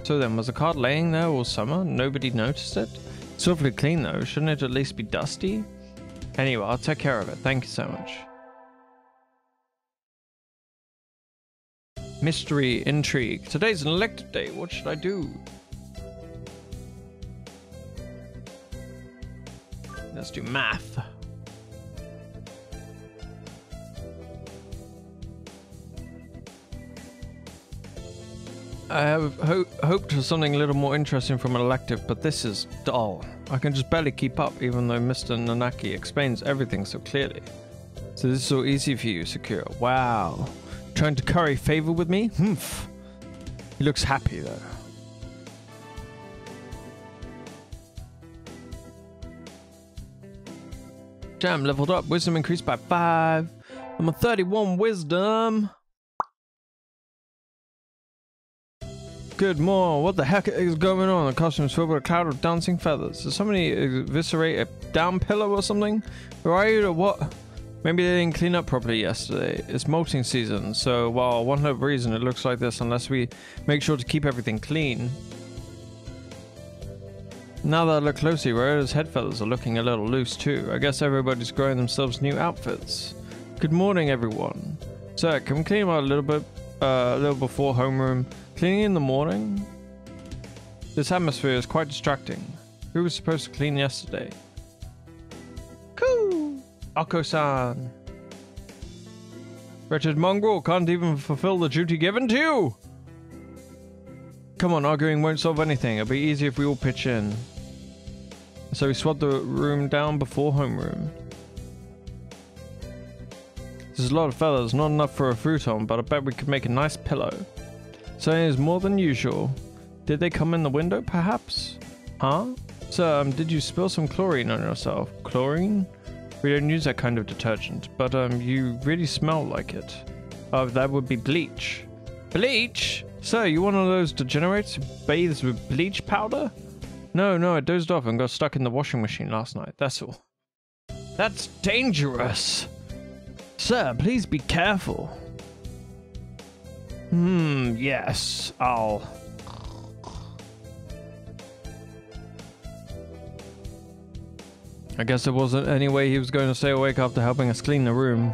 So then, was the card laying there all summer? Nobody noticed it? It's awfully clean, though. Shouldn't it at least be dusty? Anyway, I'll take care of it. Thank you so much. Mystery, intrigue. Today's an elective day. What should I do? Let's do math. I have hoped for something a little more interesting from an elective, but this is dull. I can just barely keep up, even though Mr. Nanaki explains everything so clearly. So this is all easy for you, Sakura. Wow. Trying to curry favor with me? Humph. He looks happy, though. Jam leveled up. Wisdom increased by 5. I'm a 31 wisdom. Good morning. What the heck is going on? The costume's filled with a cloud of dancing feathers. Did somebody eviscerate a down pillow or something? Right or what? Maybe they didn't clean up properly yesterday. It's molting season, so while one hope reason it looks like this unless we make sure to keep everything clean. Now that I look closely, Ryota's head feathers are looking a little loose too. I guess everybody's growing themselves new outfits. Good morning, everyone. Sir, can we clean up a little before homeroom? Cleaning in the morning? This atmosphere is quite distracting. Who was supposed to clean yesterday? Cool! Akko-san. Wretched mongrel can't even fulfill the duty given to you! Come on, arguing won't solve anything. It'll be easier if we all pitch in. So we swabbed the room down before homeroom. This is a lot of feathers, not enough for a futon, but I bet we could make a nice pillow. So it is more than usual. Did they come in the window, perhaps? Huh? Sir, did you spill some chlorine on yourself? Chlorine? We don't use that kind of detergent, but you really smell like it. That would be bleach. Bleach? Sir, you one of those degenerates who bathes with bleach powder? No, I dozed off and got stuck in the washing machine last night, that's all. That's dangerous! Sir, please be careful. Yes, I'll... I guess there wasn't any way he was going to stay awake after helping us clean the room.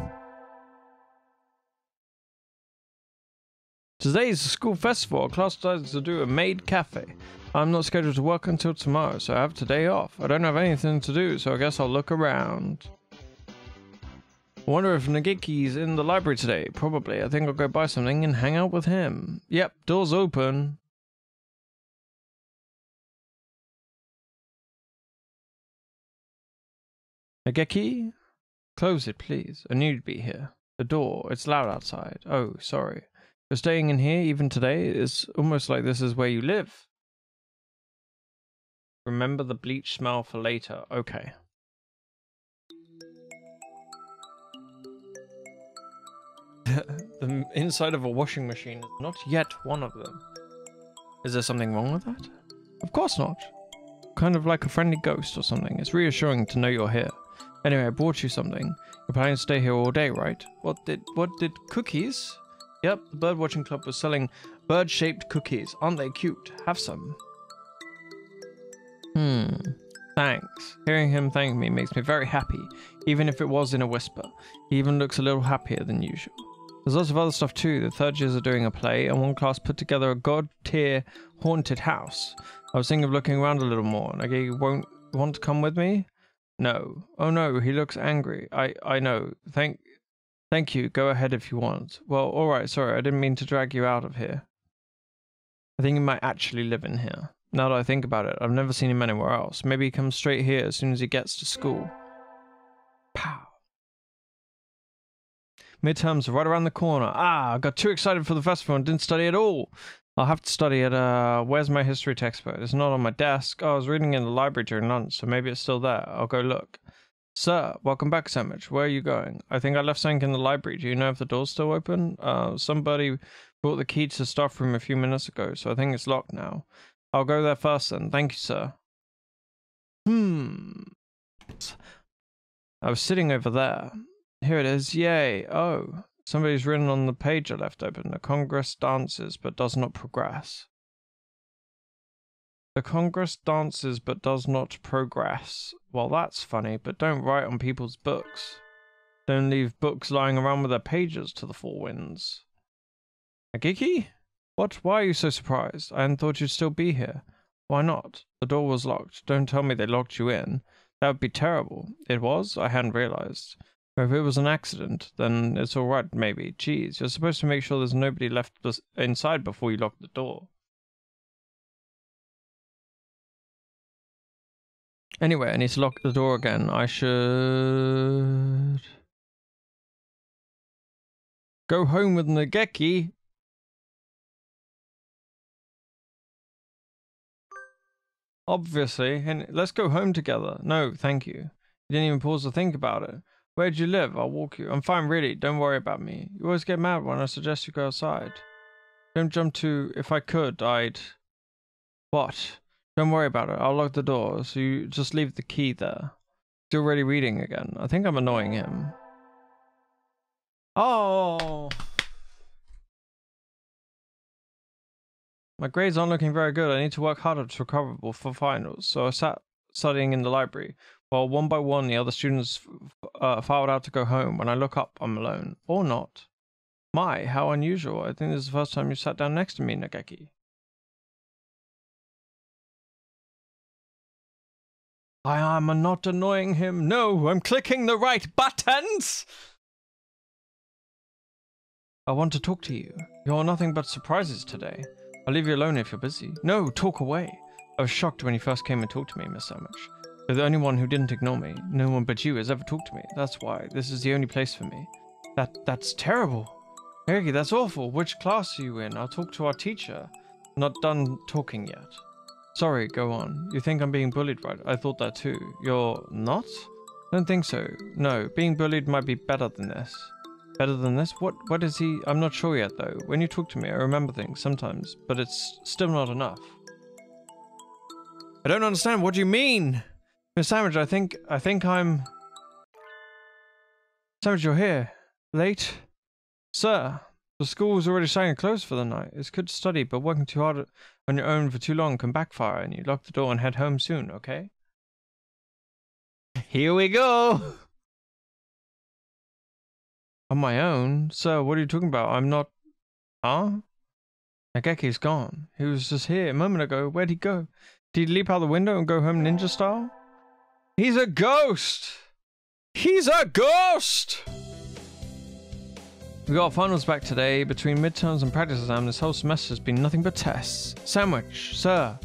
Today's a school festival. Our class decides to do a maid cafe. I'm not scheduled to work until tomorrow, so I have today off. I don't have anything to do, so I guess I'll look around. I wonder if Nagiki's in the library today. Probably. I think I'll go buy something and hang out with him. Yep, door's open. Nagiki? Close it, please. I knew you'd be here. The door. It's loud outside. Oh, sorry. You're staying in here even today? It's almost like this is where you live. Remember the bleach smell for later. Okay. The inside of a washing machine is not yet one of them. Is there something wrong with that? Of course not. Kind of like a friendly ghost or something. It's reassuring to know you're here. Anyway, I brought you something. You're planning to stay here all day, right? What did cookies? Yep, the birdwatching club was selling bird-shaped cookies. Aren't they cute? Have some. Thanks. Hearing him thank me makes me very happy, even if it was in a whisper. He even looks a little happier than usual. There's lots of other stuff too. The third years are doing a play, and one class put together a god-tier haunted house. I was thinking of looking around a little more. Nagi won't want to come with me? No. Oh no, he looks angry. I know. Thank you. Go ahead if you want. Well, alright, sorry, I didn't mean to drag you out of here. I think he might actually live in here. Now that I think about it, I've never seen him anywhere else. Maybe he comes straight here as soon as he gets to school. Pow. Midterms are right around the corner. I got too excited for the festival and didn't study at all. I'll have to study at, where's my history textbook? It's not on my desk. Oh, I was reading in the library during lunch, so maybe it's still there. I'll go look. Sir, welcome back, Sandwich. Where are you going? I think I left something in the library. Do you know if the door's still open? Somebody brought the key to the staff room a few minutes ago, so I think it's locked now. I'll go there first then. Thank you, sir. I was sitting over there. Here it is. Yay. Oh, somebody's written on the page I left open. The Congress dances but does not progress. The Congress dances but does not progress. Well, that's funny, but don't write on people's books. Don't leave books lying around with their pages to the four winds. Agiki? What? Why are you so surprised? I hadn't thought you'd still be here. Why not? The door was locked. Don't tell me they locked you in. That would be terrible. It was? I hadn't realized. If it was an accident, then it's alright, maybe. Geez, you're supposed to make sure there's nobody left inside before you lock the door. Anyway, I need to lock the door again. I should go home with Nageki. Obviously, and let's go home together. No, thank you. You didn't even pause to think about it. Where do you live? I'll walk you. I'm fine, really. Don't worry about me. You always get mad when I suggest you go outside. Don't jump to, if I could, I'd... What? Don't worry about it. I'll lock the door, so you just leave the key there. Still already reading again. I think I'm annoying him. Oh! My grades aren't looking very good. I need to work harder to recover for finals. So I sat studying in the library, while one by one the other students filed out to go home. When I look up, I'm alone. Or not. My, how unusual. I think this is the first time you sat down next to me, Nageki. I am not annoying him. No, I'm clicking the right buttons! I want to talk to you. You're nothing but surprises today. I'll leave you alone if you're busy. No, talk away. I was shocked when you first came and talked to me, Miss Sandwich. You're the only one who didn't ignore me. No one but you has ever talked to me. That's why. This is the only place for me. That's terrible. Eric, that's awful. Which class are you in? I'll talk to our teacher. Not done talking yet. Sorry, go on. You think I'm being bullied, right? I thought that too. You're not? I don't think so. No, being bullied might be better than this. Better than this? What is he? I'm not sure yet, though. When you talk to me, I remember things sometimes, but it's still not enough. I don't understand. What do you mean? Miss Sandwich, I think I'm... Sandwich, you're here. Late? Sir, the school is already starting to close for the night. It's good to study, but working too hard on your own for too long can backfire, and you lock the door and head home soon, okay? Here we go! On my own? Sir, what are you talking about? I'm not... Huh? Nageki's gone. He was just here a moment ago. Where'd he go? Did he leap out the window and go home ninja style? He's a ghost! He's a ghost! We got finals back today. Between midterms and practice exam, this whole semester has been nothing but tests. Sandwich, sir.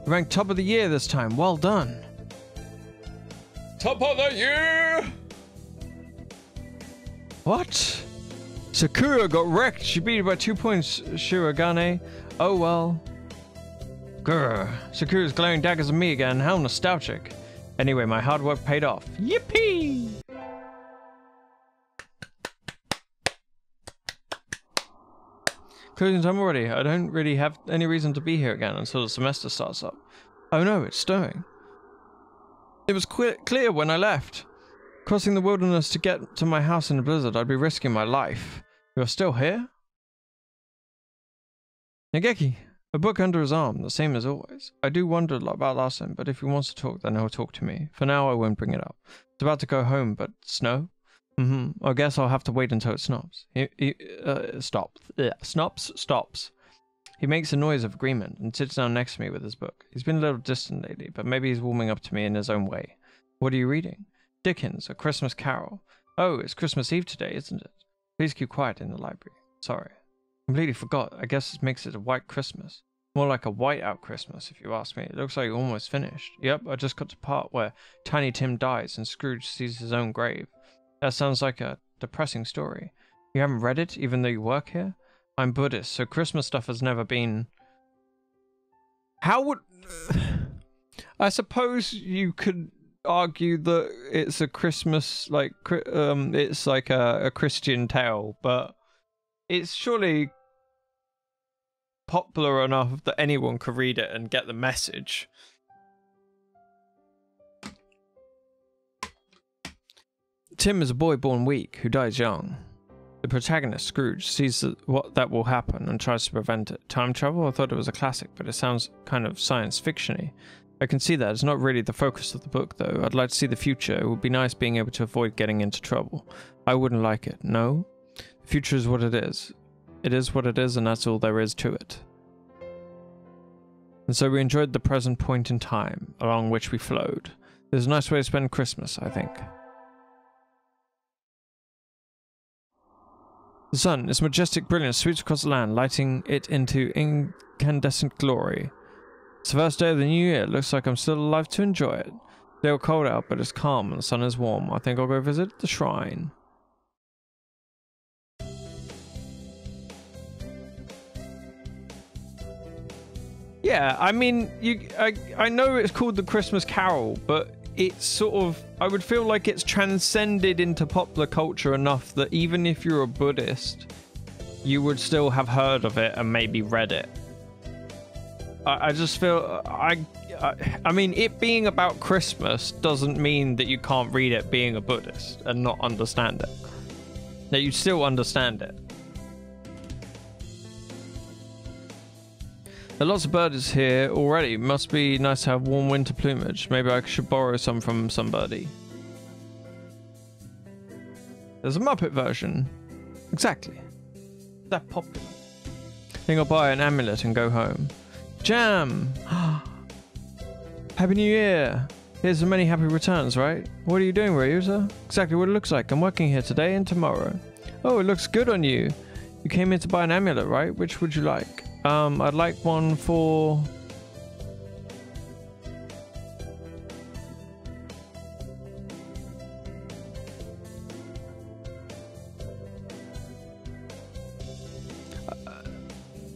You ranked top of the year this time. Well done. Top of the year! What? Sakura got wrecked. She beat it by 2 points, Shirogane. Oh well. Grr. Sakura's glaring daggers at me again. How nostalgic. Anyway, my hard work paid off. Yippee! Closing time already. I don't really have any reason to be here again until the semester starts up. Oh no, it's snowing. It was clear when I left. Crossing the wilderness to get to my house in a blizzard, I'd be risking my life. You're still here? Nageki, a book under his arm, the same as always. I do wonder about last time, but if he wants to talk, then he'll talk to me. For now, I won't bring it up. It's about to go home, but snow? I guess I'll have to wait until it stops. Stops. He makes a noise of agreement and sits down next to me with his book. He's been a little distant lately, but maybe he's warming up to me in his own way. What are you reading? Dickens, A Christmas Carol. Oh, it's Christmas Eve today, isn't it? Please keep quiet in the library. Sorry. Completely forgot. I guess it makes it a white Christmas. More like a white-out Christmas, if you ask me. It looks like you're almost finished. Yep, I just got to the part where Tiny Tim dies and Scrooge sees his own grave. That sounds like a depressing story. You haven't read it, even though you work here? I'm Buddhist, so Christmas stuff has never been... How would... I suppose you could argue that it's a Christmas, like, it's like a Christian tale, but it's surely popular enough that anyone could read it and get the message. Tim is a boy born weak who dies young. The protagonist, Scrooge, sees what that will happen and tries to prevent it. Time travel? I thought it was a classic, but it sounds kind of science fiction-y. I can see that. It's not really the focus of the book, though. I'd like to see the future. It would be nice being able to avoid getting into trouble. I wouldn't like it. No? The future is what it is. It is what it is, and that's all there is to it. And so we enjoyed the present point in time, along which we flowed. It's a nice way to spend Christmas, I think. The sun, its majestic brilliance, sweeps across the land, lighting it into incandescent glory. It's the first day of the new year. It looks like I'm still alive to enjoy it. It's still cold out, but it's calm and the sun is warm. I think I'll go visit the shrine. Yeah, I mean, I know it's called the Christmas Carol, but it's sort of, I would feel like it's transcended into popular culture enough that even if you're a Buddhist, you would still have heard of it and maybe read it. I just feel, I mean, it being about Christmas doesn't mean that you can't read it being a Buddhist and not understand it. That you still understand it. There are lots of birds here already. Must be nice to have warm winter plumage. Maybe I should borrow some from somebody. There's a Muppet version. Exactly. That popular. I think I'll buy an amulet and go home. Jam! Happy New Year! Here's so many happy returns, right? What are you doing, Ryuta? Exactly what it looks like. I'm working here today and tomorrow. Oh, it looks good on you. You came here to buy an amulet, right? Which would you like? I'd like one for...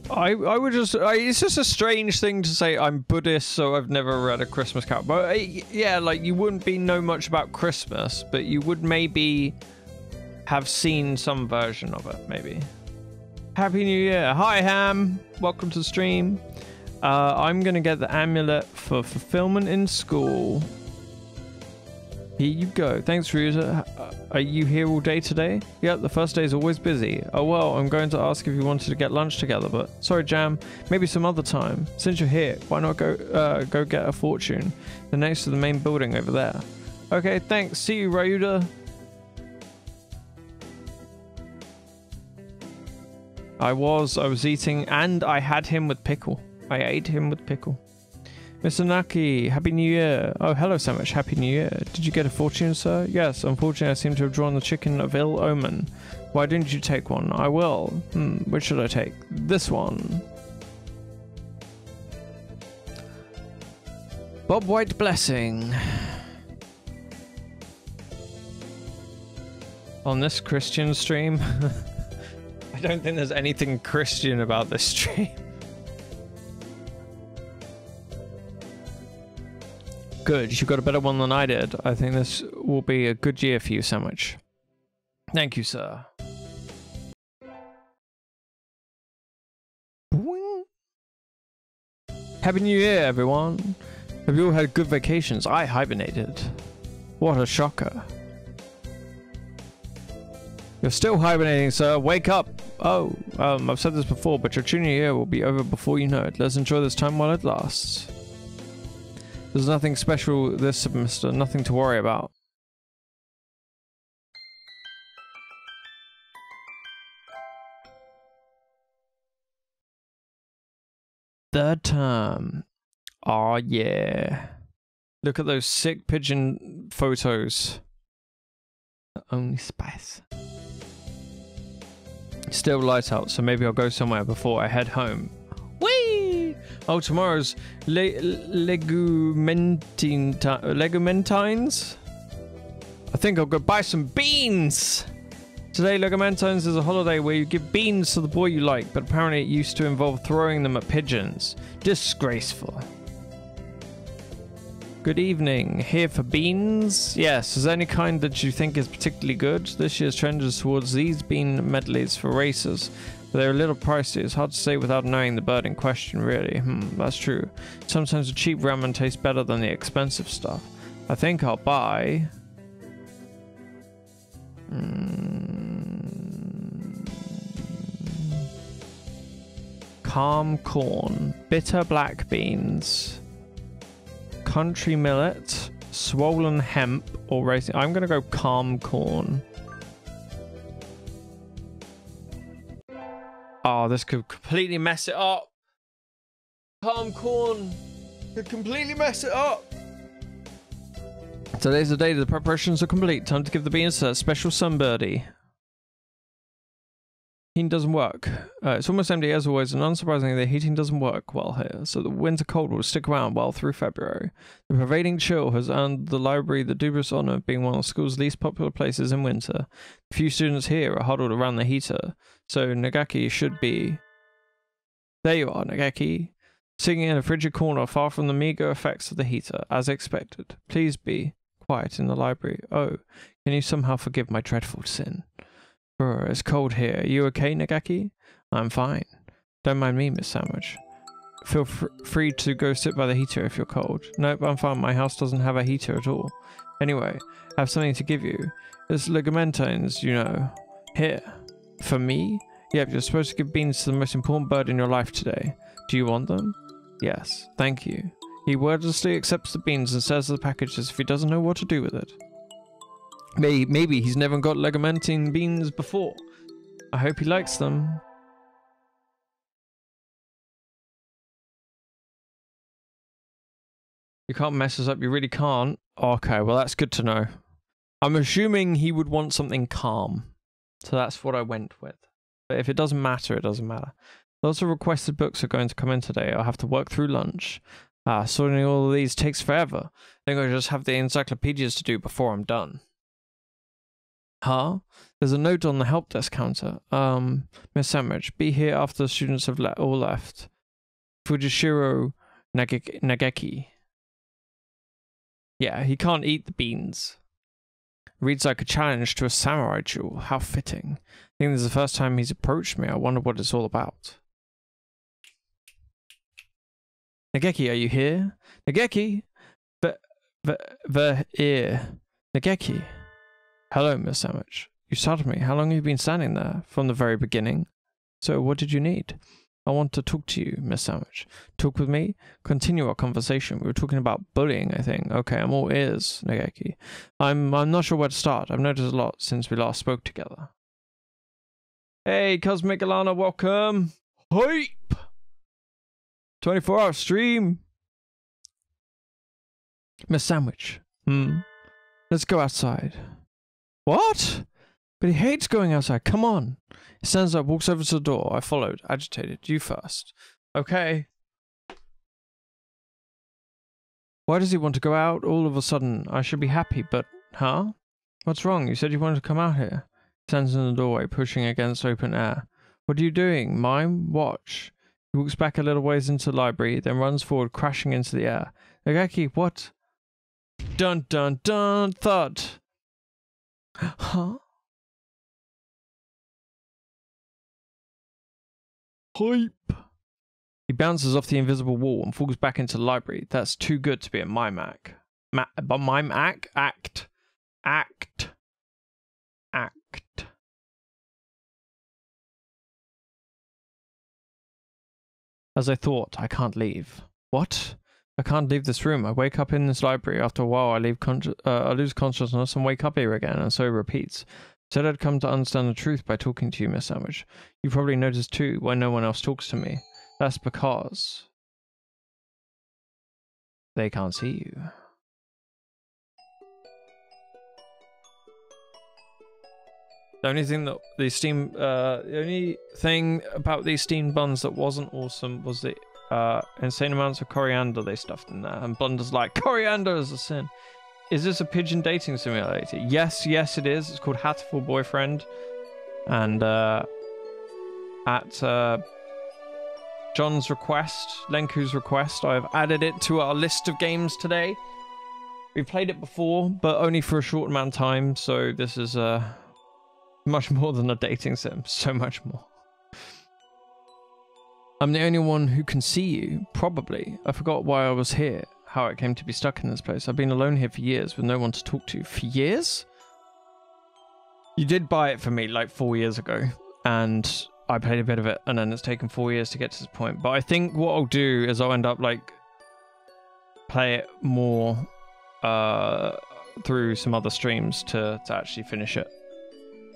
I would just... it's just a strange thing to say I'm Buddhist, so I've never read a Christmas Carol. But yeah, like, you wouldn't know much about Christmas, but you would maybe have seen some version of it, maybe. Happy New Year. Hi, Ham. Welcome to the stream. I'm going to get the amulet for fulfillment in school. Here you go. Thanks, Ryuta. Are you here all day today? Yep, the first day is always busy. Oh, well, I'm going to ask if you wanted to get lunch together, but sorry, Jam. Maybe some other time. Since you're here, why not go get a fortune? They're next to the main building over there. Okay, thanks. See you, Ryuta. I was eating, and I had him with pickle. I ate him with pickle. Mr. Naki, Happy New Year. Oh, hello, Sandwich. Happy New Year. Did you get a fortune, sir? Yes, unfortunately, I seem to have drawn the chicken of ill omen. Why didn't you take one? I will. Which should I take? This one. Bob White Blessing. On this Christian stream. I don't think there's anything Christian about this stream. Good, you got a better one than I did. I think this will be a good year for you, Sandwich. Thank you, sir. Boing. Happy New Year, everyone. Have you all had good vacations? I hibernated. What a shocker. You're still hibernating, sir. Wake up. Oh, I've said this before, but your junior year will be over before you know it. Let's enjoy this time while it lasts. There's nothing special this semester, nothing to worry about. Third term. Aw, yeah. Look at those sick pigeon photos. The only spice. Still light out, so maybe I'll go somewhere before I head home. Whee! Oh, tomorrow's Legumentines? I think I'll go buy some beans! Today, Legumentines is a holiday where you give beans to the boy you like, but apparently it used to involve throwing them at pigeons. Disgraceful. Good evening. Here for beans? Yes. Is there any kind that you think is particularly good? This year's trend is towards these bean medleys for racers. But they're a little pricey. It's hard to say without knowing the bird in question, really. That's true. Sometimes the cheap ramen tastes better than the expensive stuff. I think I'll buy... Calm corn. Bitter black beans. Country millet, swollen hemp, or racing. I'm gonna go calm corn. Oh, this could completely mess it up. Calm corn could completely mess it up. Today's the day the preparations are complete. Time to give the beans to that special sunbirdie. Heating doesn't work. It's almost empty as always, and unsurprisingly, the heating doesn't work well here, so the winter cold will stick around well through February. The pervading chill has earned the library the dubious honor of being one of the school's least popular places in winter. A few students here are huddled around the heater, so Nagaki should be... There you are, Nagaki. Sitting in a frigid corner far from the meager effects of the heater, as expected. Please be quiet in the library. Oh, can you somehow forgive my dreadful sin? Brr, it's cold here. Are you okay, Nagaki? I'm fine. Don't mind me, Miss Sandwich. Feel free to go sit by the heater if you're cold. Nope, I'm fine. My house doesn't have a heater at all. Anyway, I have something to give you. It's ligamentines, you know. Here. For me? Yep, you're supposed to give beans to the most important bird in your life today. Do you want them? Yes, thank you. He wordlessly accepts the beans and says the package as if he doesn't know what to do with it. Maybe he's never got ligamentine beans before. I hope he likes them. You can't mess us up, you really can't. Okay, well that's good to know. I'm assuming he would want something calm. So that's what I went with. But if it doesn't matter, it doesn't matter. Lots of requested books are going to come in today. I'll have to work through lunch. Sorting all of these takes forever. I think I just have the encyclopedias to do before I'm done. Huh? There's a note on the help desk counter. Miss Sandwich, be here after the students have all left. Fujishiro Nageki. Yeah, he can't eat the beans. Reads like a challenge to a samurai duel. How fitting. I think this is the first time he's approached me. I wonder what it's all about. Nageki, are you here? Nageki? Here. Nageki. Hello, Miss Sandwich. You startled me. How long have you been standing there? From the very beginning. So, what did you need? I want to talk to you, Miss Sandwich. Talk with me? Continue our conversation. We were talking about bullying, I think. Okay, I'm all ears, Nageki. I'm not sure where to start. I've noticed a lot since we last spoke together. Hey, Cosmic Alana, welcome. Hype! 24-hour stream. Miss Sandwich. Let's go outside. What? But he hates going outside. Come on. He stands up, walks over to the door. I followed, agitated. You first. Okay. Why does he want to go out all of a sudden? I should be happy, but... Huh? What's wrong? You said you wanted to come out here. He stands in the doorway, pushing against open air. What are you doing? Mime? Watch. He walks back a little ways into the library, then runs forward, crashing into the air. Nagaki, what? Dun dun dun, thud. Huh? Hype. He bounces off the invisible wall and falls back into the library. That's too good to be a mime act. Mime act? Act. As I thought, I can't leave. What? I can't leave this room. I wake up in this library. After a while, I lose consciousness and wake up here again, and so it repeats. Said I'd come to understand the truth by talking to you, Miss Sandwich. You probably noticed too why no one else talks to me. That's because they can't see you. The only thing that the only thing about these steamed buns that wasn't awesome was the insane amounts of coriander they stuffed in there. And Blunder's like, coriander is a sin. Is this a pigeon dating simulator? Yes, it is. It's called Hatoful Boyfriend. And at John's request, Lenku's request, I've added it to our list of games today. We've played it before, but only for a short amount of time, so this is much more than a dating sim. So much more. I'm the only one who can see you, probably. I forgot why I was here, how I came to be stuck in this place. I've been alone here for years with no one to talk to. For years? You did buy it for me like 4 years ago, and I played a bit of it, and then it's taken 4 years to get to this point. But I think what I'll do is I'll end up like play it more through some other streams to actually finish it.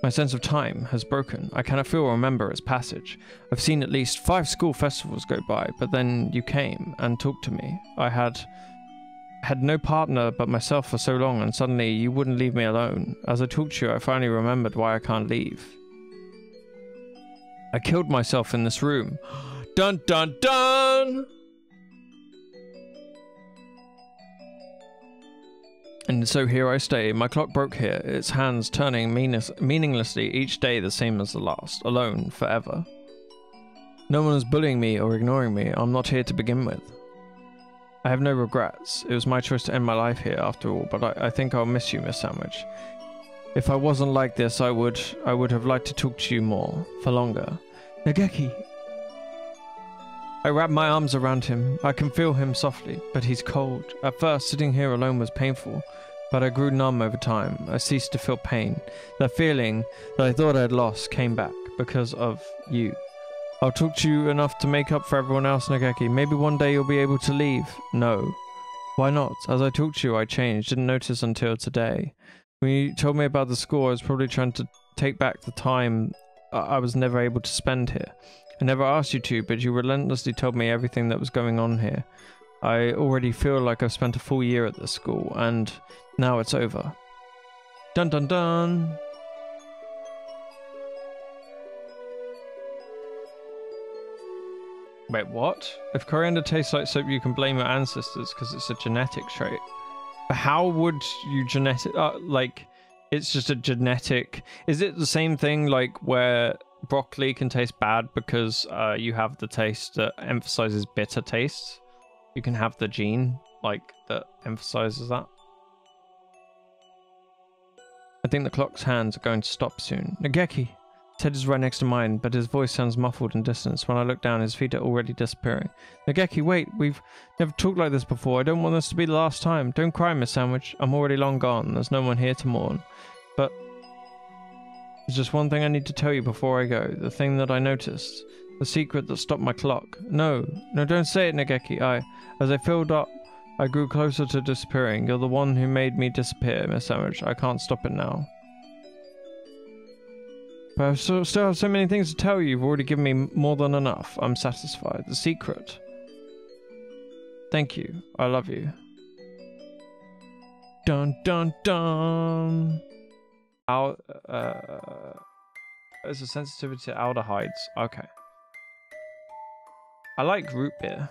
My sense of time has broken. I cannot feel or remember its passage. I've seen at least 5 school festivals go by, but then you came and talked to me. I had no partner but myself for so long, and suddenly you wouldn't leave me alone. As I talked to you, I finally remembered why I can't leave. I killed myself in this room. Dun dun dun! And so here I stay. My clock broke here, its hands turning meaninglessly each day the same as the last, alone, forever. No one is bullying me or ignoring me. I'm not here to begin with. I have no regrets. It was my choice to end my life here after all, but I think I'll miss you, Miss Sandwich. If I wasn't like this, I would have liked to talk to you more, for longer. Nageki! I wrap my arms around him. I can feel him softly, but he's cold. At first, sitting here alone was painful, but I grew numb over time. I ceased to feel pain. That feeling that I thought I had lost came back because of you. I'll talk to you enough to make up for everyone else, Nageki. Maybe one day you'll be able to leave. No. Why not? As I talked to you, I changed. Didn't notice until today. When you told me about the school, I was probably trying to take back the time I was never able to spend here. I never asked you to, but you relentlessly told me everything that was going on here. I already feel like I've spent a full year at this school, and now it's over. Dun dun dun! Wait, what? If coriander tastes like soap, you can blame your ancestors because it's a genetic trait. But how would you like, it's just a genetic... Is it the same thing, like, where broccoli can taste bad because you have the taste that emphasizes bitter tastes? You can have the gene, like, that emphasizes that. I think the clock's hands are going to stop soon. Nageki! His head is right next to mine, but his voice sounds muffled and distant. When I look down, his feet are already disappearing. Nageki, wait! We've never talked like this before. I don't want this to be the last time. Don't cry, Miss Sandwich. I'm already long gone. There's no one here to mourn. But there's just one thing I need to tell you before I go. The thing that I noticed. The secret that stopped my clock. No, don't say it, Nageki. As I filled up, I grew closer to disappearing. You're the one who made me disappear, Miss Sandwich. I can't stop it now. But I still have so many things to tell you. You've already given me more than enough. I'm satisfied. The secret. Thank you. I love you. Dun dun dun. There's a sensitivity to aldehydes. Okay. I like root beer.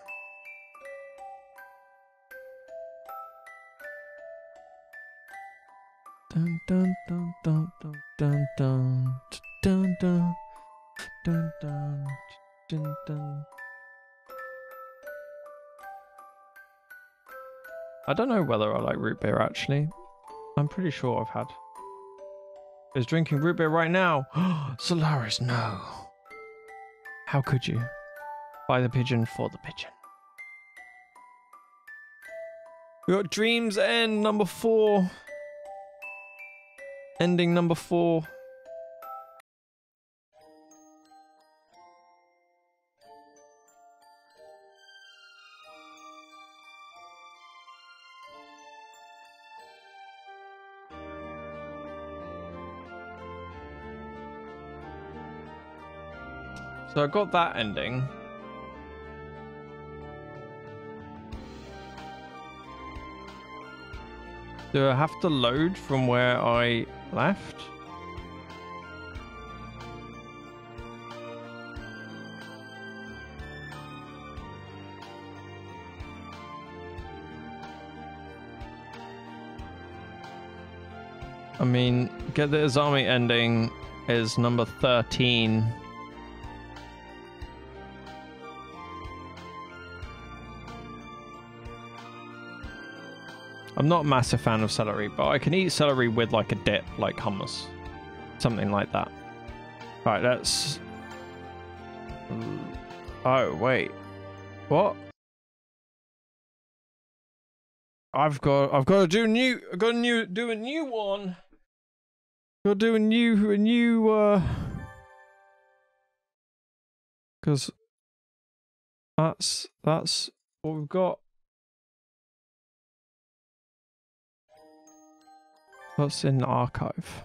Dun dun dun dun dun dun dun dun dun dun dun dun dun. I don't know whether I like root beer actually. I'm pretty sure I've had. Is drinking root beer right now. Solaris, no. How could you? Buy the pigeon for the pigeon. We got Dreams End number 4. Ending number 4. So I got that ending. Do I have to load from where I left? I mean, Get the Izami ending is number 13. I'm not a massive fan of celery, but I can eat celery with like a dip, like hummus. Something like that. Alright, let's... Oh, wait. What? I've got to do a new one. Got to do a new because that's what we've got. What's in the archive?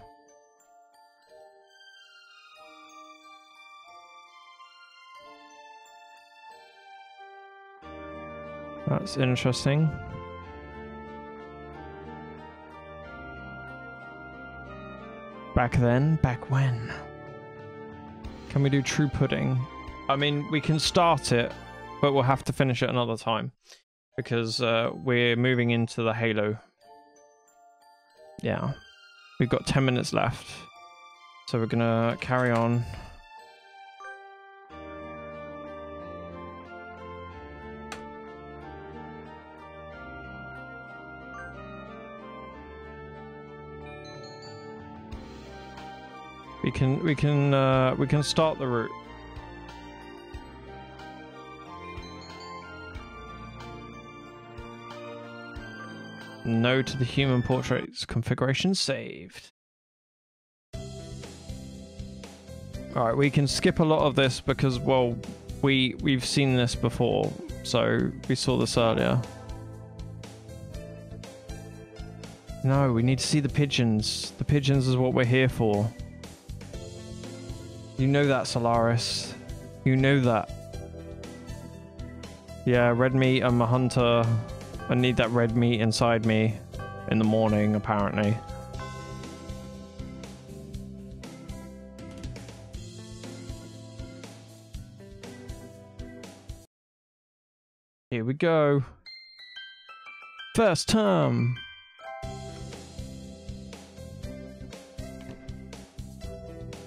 That's interesting. Back then? Back when? Can we do true pudding? I mean, we can start it, but we'll have to finish it another time. Because we're moving into the Halo. Yeah. We've got 10 minutes left. So we're gonna carry on. We can start the route. No to the human portraits. Configuration saved. Alright, we can skip a lot of this because, well, we've seen this before, so we saw this earlier. No, we need to see the pigeons. The pigeons is what we're here for. You know that, Solaris. You know that. Yeah, red meat, I'm a hunter. I need that red meat inside me in the morning, apparently. Here we go. First term.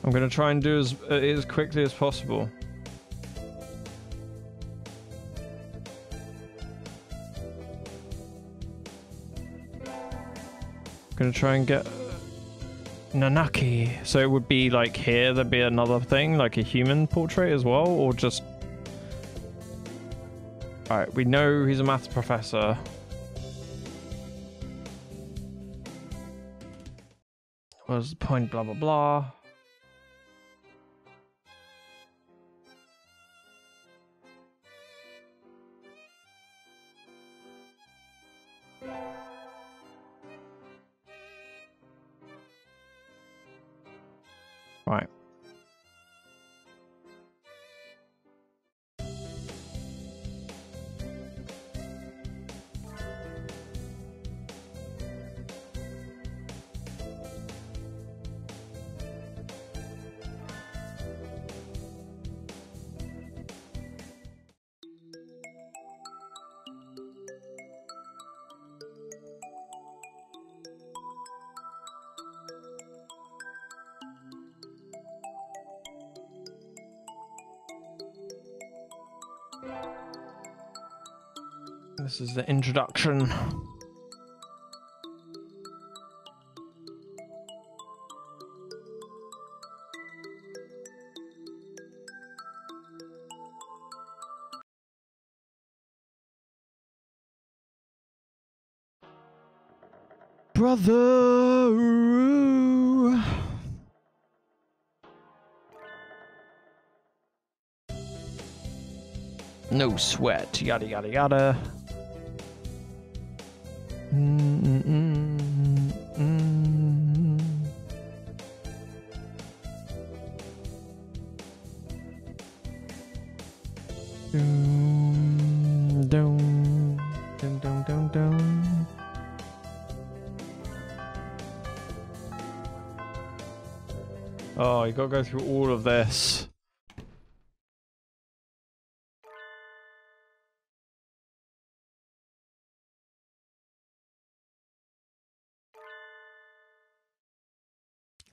I'm gonna try and do as quickly as possible. Gonna try and get Nanaki. So it would be like here, there'd be another thing, like a human portrait as well, or just... Alright, we know he's a maths professor. What was the point? Blah, blah, blah. Right. This is the introduction. Brother. No sweat, yada yada yada. Oh, you gotta go through all of this.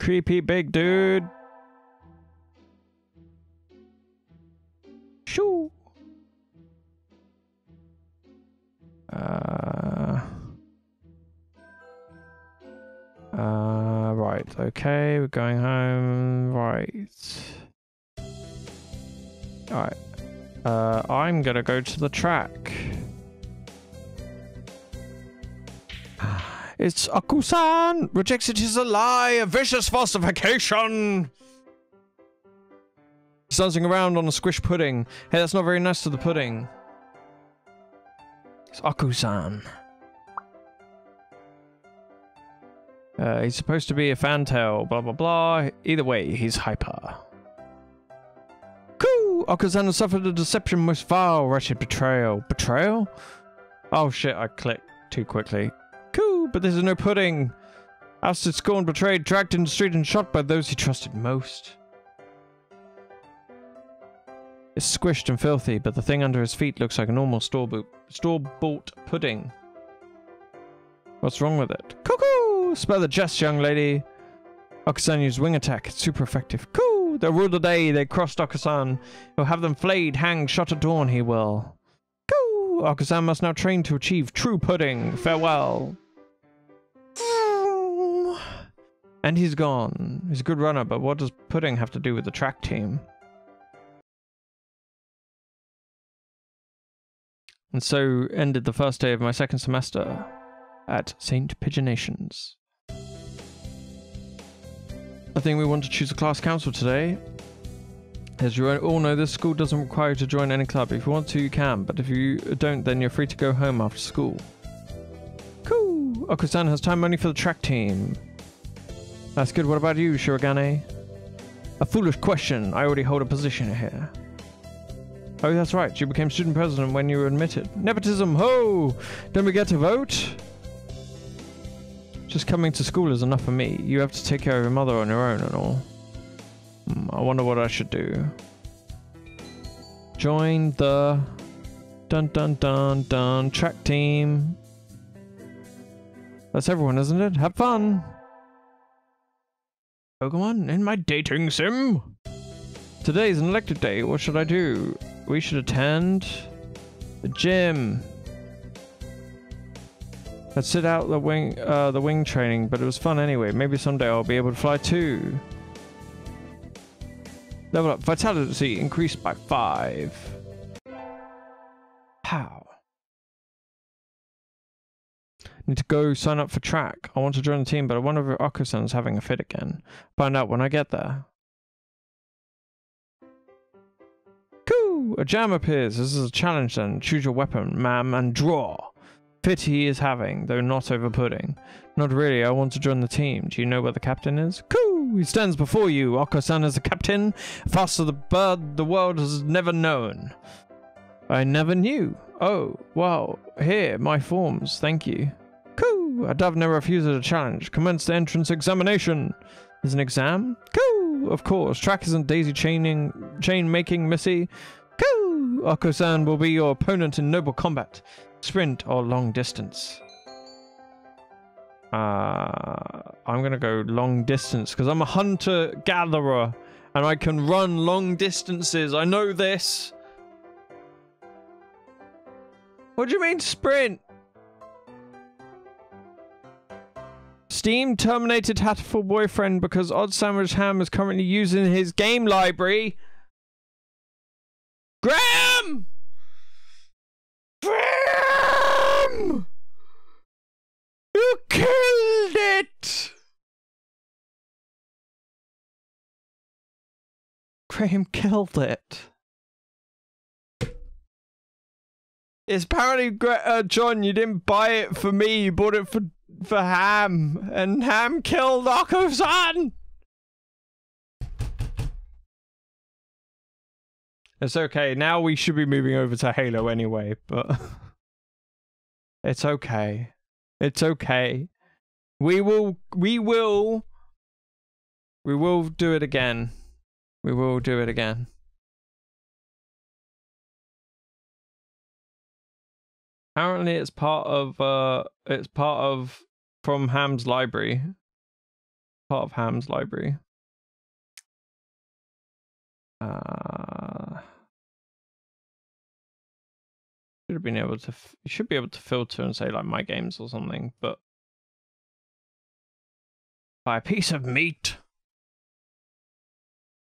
Creepy big dude. Shoo. Okay, we're going home. Right. Alright. I'm gonna go to the track. It's Aku-san! Rejects it is a lie! A vicious falsification! He's dancing around on a squish pudding. Hey, that's not very nice to the pudding. It's Aku-san. He's supposed to be a fantail, blah blah blah. Either way, he's hyper. Coo! Aku-san has suffered a deception most vile, wretched betrayal. Betrayal? Oh shit, I clicked too quickly. Coo! But this is no pudding! Ousted, scorned, betrayed, dragged in the street and shot by those he trusted most. It's squished and filthy, but the thing under his feet looks like a normal store-bought pudding. What's wrong with it? Cuckoo! Spare the jest, young lady. Aku-san used wing attack. It's super effective. Coo! They'll rule the day. They crossed Aku-san. He'll have them flayed, hanged, shot at dawn, he will. Coo! Aku-san must now train to achieve true pudding. Farewell. And he's gone. He's a good runner, but what does pudding have to do with the track team? And so ended the first day of my second semester at St. Pigeonations. I think we want to choose a class council today. As you all know, this school doesn't require you to join any club. If you want to, you can, but if you don't, then you're free to go home after school. Cool! Aku-san has time only for the track team. That's good. What about you, Shirogane? A foolish question. I already hold a position here. Oh, that's right. You became student president when you were admitted. Nepotism, ho! Don't we get to vote? Just coming to school is enough for me. You have to take care of your mother on your own and all. I wonder what I should do. Join the dun dun dun dun track team. That's everyone, isn't it? Have fun! Pokemon in my dating sim? Today's an electric day. What should I do? We should attend the gym. Let's sit out the wing training, but it was fun anyway. Maybe someday I'll be able to fly too. Level up. Vitality increased by 5. How? Need to go sign up for track. I want to join the team, but I wonder if Aku-san's having a fit again. Find out when I get there. Coo! A jam appears. This is a challenge then. Choose your weapon, ma'am, and draw. Fit he is having, though not over pudding. Not really. I want to join the team. Do you know where the captain is? Coo! He stands before you. Aku-san is the captain. Faster the bird the world has never known. I never knew. Oh, well, here, my forms. Thank you. Coo! A dove never refuses a challenge. Commence the entrance examination. Is an exam? Coo! Of course. Track isn't daisy chain making, missy. Coo! Aku-san will be your opponent in noble combat. Sprint or long distance. I'm gonna go long distance because I'm a hunter-gatherer and I can run long distances. I know this. What do you mean sprint? Steam terminated Hatoful Boyfriend because OddSandwich Ham is currently using his game library. Graham! Graham! You killed it! Graham killed it. It's apparently, John, you didn't buy it for me, you bought it for Ham, and Ham killed Aku-san! It's okay, now we should be moving over to Halo anyway, but it's okay. It's okay. We will do it again. We will do it again. Apparently it's part of from Ham's library. Part of Ham's library. Should have been able to you should be able to filter and say like my games or something, but By a piece of meat.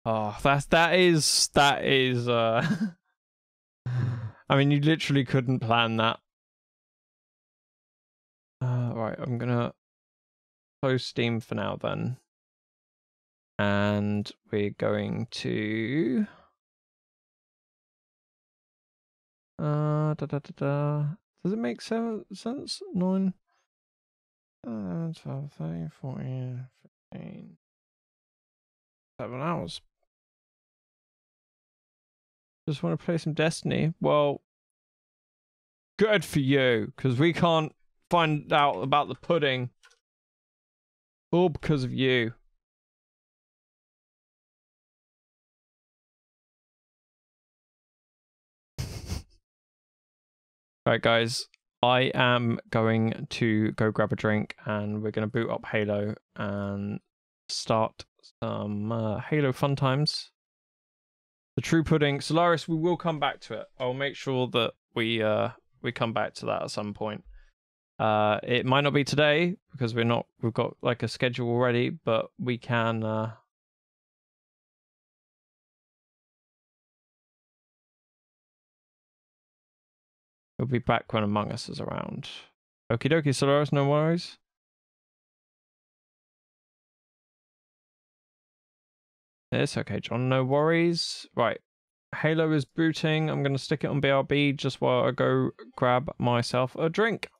Oh, that is I mean, you literally couldn't plan that. Right, I'm gonna close Steam for now then. And we're going to does it make sense? 9 12, 13, 14, 15 7 hours. Just want to play some Destiny. Well, good for you, because we can't find out about the pudding. All because of you. Right, guys. I am going to go grab a drink, and we're going to boot up Halo and start some Halo fun times. The true pudding. Solaris, we will come back to it. I'll make sure that we come back to that at some point. It might not be today because we've got like a schedule already, but we can we'll be back when Among Us is around. Okie dokie, Solaris, no worries. It's okay, John, no worries. Right. Halo is booting. I'm gonna stick it on BRB just while I go grab myself a drink.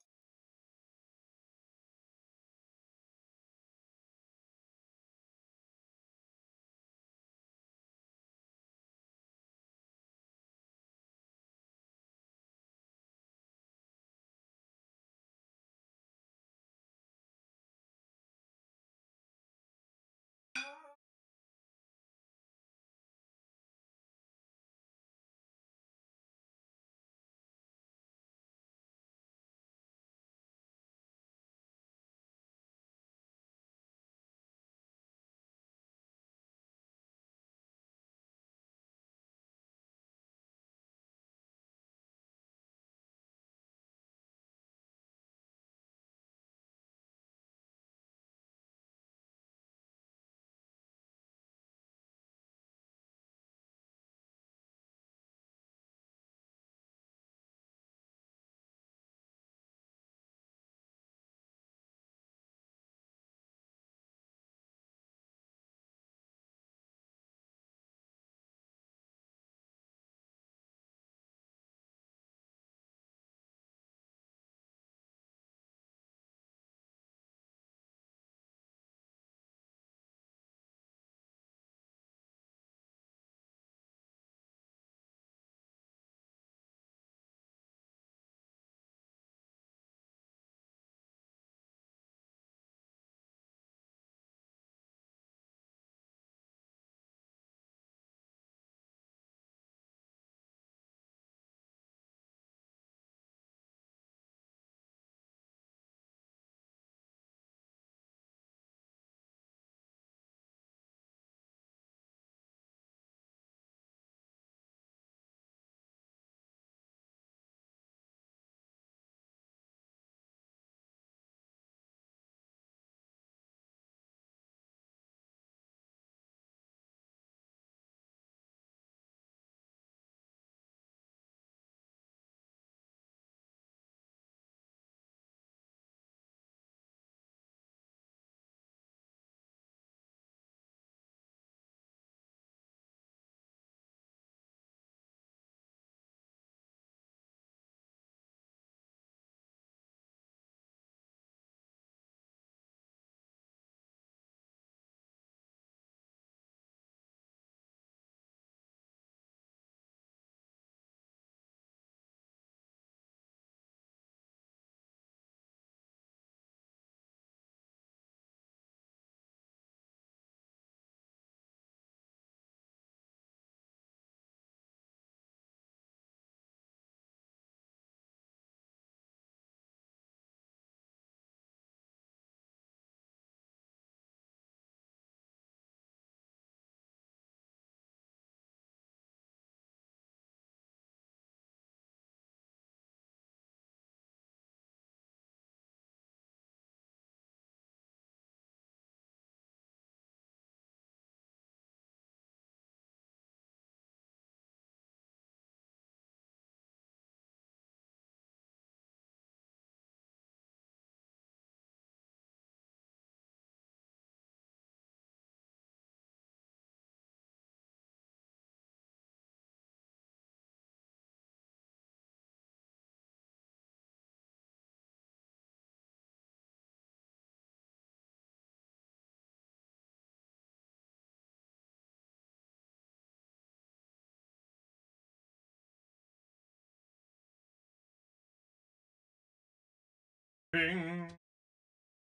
Bing,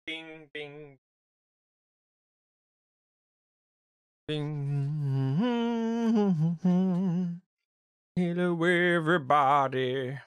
bing, bing, bing. Hello, everybody.